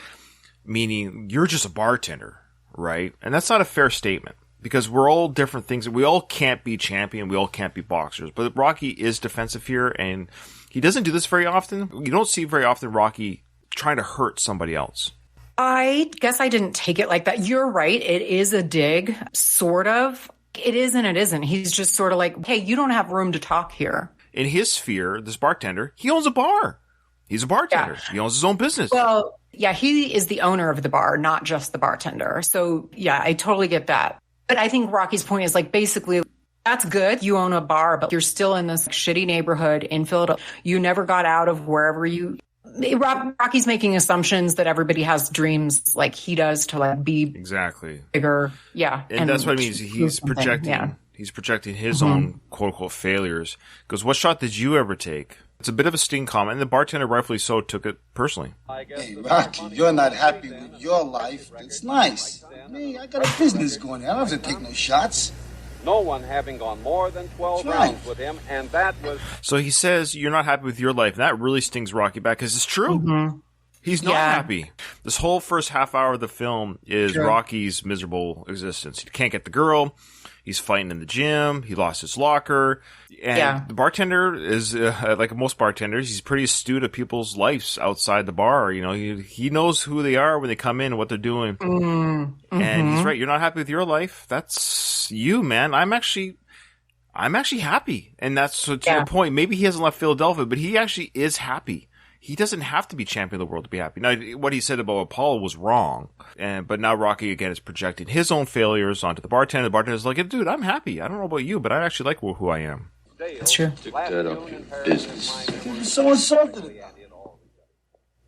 Speaker 2: Meaning, you're just a bartender, right? And that's not a fair statement because we're all different things. We all can't be champion. We all can't be boxers. But Rocky is defensive here, and he doesn't do this very often. You don't see very often Rocky trying to hurt somebody else.
Speaker 3: I guess I didn't take it like that. You're right. It is a dig, sort of. It is and it isn't. He's just sort of like, hey, you don't have room to talk here.
Speaker 2: In his sphere, this bartender, he owns a bar. He's a bartender. Yeah. He owns his own business.
Speaker 3: Well, yeah, he is the owner of the bar, not just the bartender. So, yeah, I totally get that. But I think Rocky's point is like, basically, that's good. You own a bar, but you're still in this shitty neighborhood in Philadelphia. You never got out of wherever you... Rocky's making assumptions that everybody has dreams like he does to like be
Speaker 2: exactly
Speaker 3: bigger. Yeah.
Speaker 2: And that's what it means. He's projecting... Yeah. He's projecting his own quote-unquote failures. Because what shot did you ever take? It's a bit of a sting comment, and the bartender, rightfully so, took it personally.
Speaker 6: Hey, Rocky, you're not happy with your life. It's nice. Me, I got a business going here. I don't have to take no shots.
Speaker 7: No one having gone more than 12 rounds with him, and that was...
Speaker 2: So he says you're not happy with your life, and that really stings Rocky back, because it's true. He's not happy. This whole first half hour of the film is Rocky's miserable existence. He can't get the girl. He's fighting in the gym. He lost his locker. And the bartender is, like most bartenders, he's pretty astute at people's lives outside the bar. You know, he knows who they are when they come in and what they're doing. And he's right. You're not happy with your life. That's you, man. I'm actually happy. And that's to your point. Maybe he hasn't left Philadelphia, but he actually is happy. He doesn't have to be champion of the world to be happy. Now, what he said about Apollo was wrong. But now Rocky, again, is projecting his own failures onto the bartender. The bartender's like, dude, I'm happy. I don't know about you, but I actually like who I am.
Speaker 3: That's true.
Speaker 1: Stick that up your business.
Speaker 6: You're so insulted about it.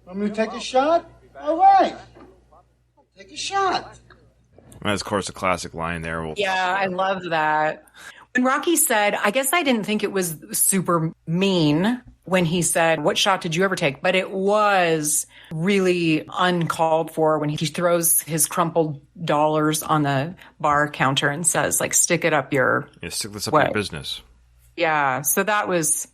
Speaker 6: Want me to take a shot? All right. I'll take a shot.
Speaker 2: And that's, of course, a classic line there.
Speaker 3: Yeah, I love that. When Rocky said, I guess I didn't think it was super mean when he said, "What shot did you ever take?" But it was really uncalled for when he throws his crumpled dollars on the bar counter and says, like, "Stick it up your..."
Speaker 2: Yeah, stick this up your business.
Speaker 3: Yeah, so that was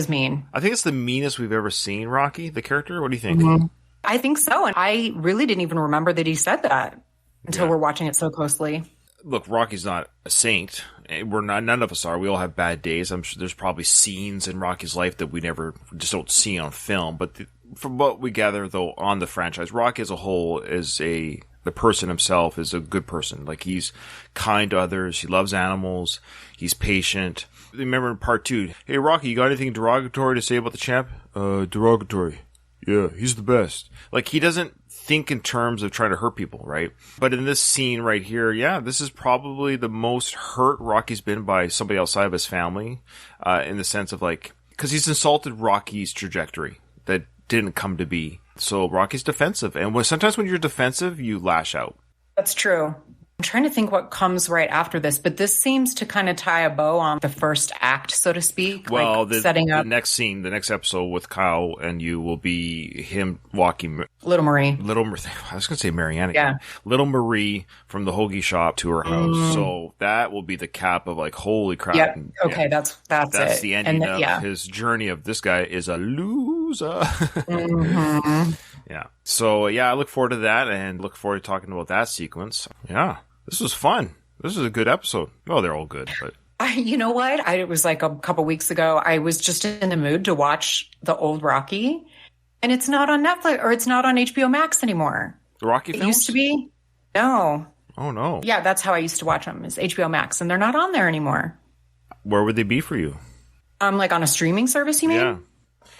Speaker 3: mean.
Speaker 2: I think it's the meanest we've ever seen Rocky, the character. What do you think?
Speaker 3: Mm-hmm. I think so. And I really didn't even remember that he said that until we're watching it so closely.
Speaker 2: Look, Rocky's not a saint. We're not. None of us are. We all have bad days. I'm sure there's probably scenes in Rocky's life that we just don't see on film. But from what we gather, though, on the franchise, Rocky as a whole the person himself is a good person. Like, he's kind to others. He loves animals. He's patient. Remember in part 2, "Hey, Rocky, you got anything derogatory to say about the champ?" Derogatory. Yeah, he's the best. Like, he doesn't think in terms of trying to hurt people, right? But in this scene right here, this is probably the most hurt Rocky's been by somebody outside of his family, in the sense of, like, because he's insulted Rocky's trajectory that didn't come to be. So Rocky's defensive. And sometimes when you're defensive, you lash out.
Speaker 3: That's true. I'm trying to think what comes right after this, but this seems to kind of tie a bow on the first act, so to speak.
Speaker 2: Well,
Speaker 3: like setting up
Speaker 2: the next scene, the next episode with Kyle and you will be him walking
Speaker 3: Little Marie.
Speaker 2: I was going to say Mariana.
Speaker 3: Yeah.
Speaker 2: Little Marie from the hoagie shop to her house. So that will be the cap of, like, holy crap.
Speaker 3: Yep. Okay, that's it.
Speaker 2: The ending of his journey of this guy is a loser.
Speaker 3: Mm-hmm.
Speaker 2: Yeah. So, I look forward to that and look forward to talking about that sequence. Yeah. This was fun. This was a good episode. Well, they're all good, but...
Speaker 3: You know what? It was like a couple weeks ago. I was just in the mood to watch the old Rocky, and it's not on Netflix, or it's not on HBO Max anymore.
Speaker 2: The Rocky films?
Speaker 3: It used to be. No.
Speaker 2: Oh, no.
Speaker 3: Yeah, that's how I used to watch them, is HBO Max, and they're not on there anymore.
Speaker 2: Where would they be for you?
Speaker 3: Like on a streaming service, you mean?
Speaker 2: Yeah.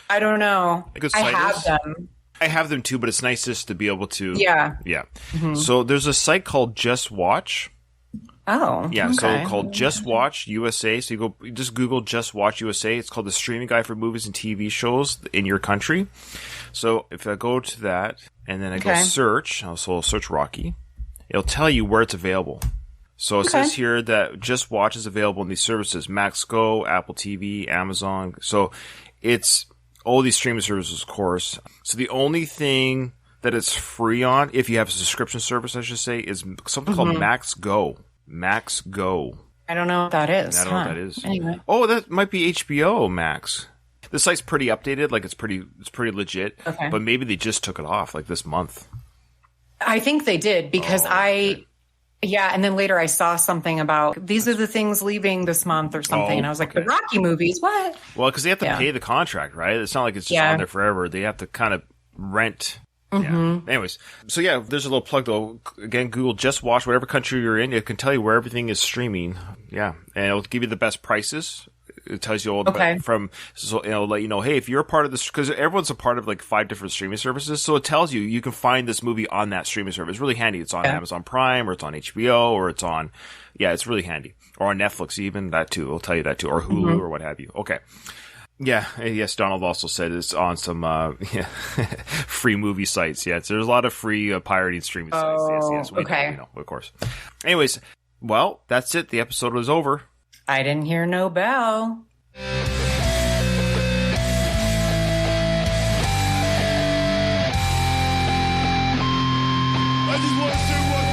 Speaker 3: I don't know.
Speaker 2: I
Speaker 3: have them.
Speaker 2: I have them too, but it's nice just to be able to...
Speaker 3: Yeah.
Speaker 2: Yeah.
Speaker 3: Mm-hmm.
Speaker 2: So there's a site called Just Watch.
Speaker 3: Oh,
Speaker 2: yeah.
Speaker 3: Okay.
Speaker 2: So called Just Watch USA. So you just Google Just Watch USA. It's called the streaming guide for movies and TV shows in your country. So if I go to that and then I go search, so I'll search Rocky, it'll tell you where it's available. So it says here that Just Watch is available in these services: Max Go, Apple TV, Amazon. So it's all these streaming services, of course. So the only thing that it's free on, if you have a subscription service, I should say, is something called Max Go. Max Go.
Speaker 3: I don't know what that is.
Speaker 2: I don't know what that is.
Speaker 3: Anyway.
Speaker 2: Oh, that might be HBO Max. The site's pretty updated. Like, it's pretty legit.
Speaker 3: Okay.
Speaker 2: But maybe they just took it off, like, this month.
Speaker 3: I think they did, because yeah, and then later I saw something about these are the things leaving this month or something, and I was like, the Rocky movies, what?
Speaker 2: Well, because they have to pay the contract, right? It's not like it's just on there forever. They have to kind of rent.
Speaker 3: Mm-hmm.
Speaker 2: Yeah. Anyways, so there's a little plug though. Again, Google Just Watch, whatever country you're in, it can tell you where everything is streaming. Yeah, and it'll give you the best prices. It tells you all so it'll let you know, hey, if you're a part of this, because everyone's a part of like 5 different streaming services, so it tells you can find this movie on that streaming service. It's really handy. It's on Amazon Prime, or it's on HBO, or it's on, it's really handy, or on Netflix even. That too, it'll tell you that too, or Hulu, or what have you. Okay. Yeah, yes, Donald also said it's on some free movie sites. Yeah, so there's a lot of free pirating streaming sites. Yes, we know, of course. Anyways, well, that's it. The episode was over.
Speaker 3: I didn't hear no bell.
Speaker 11: I just want to say one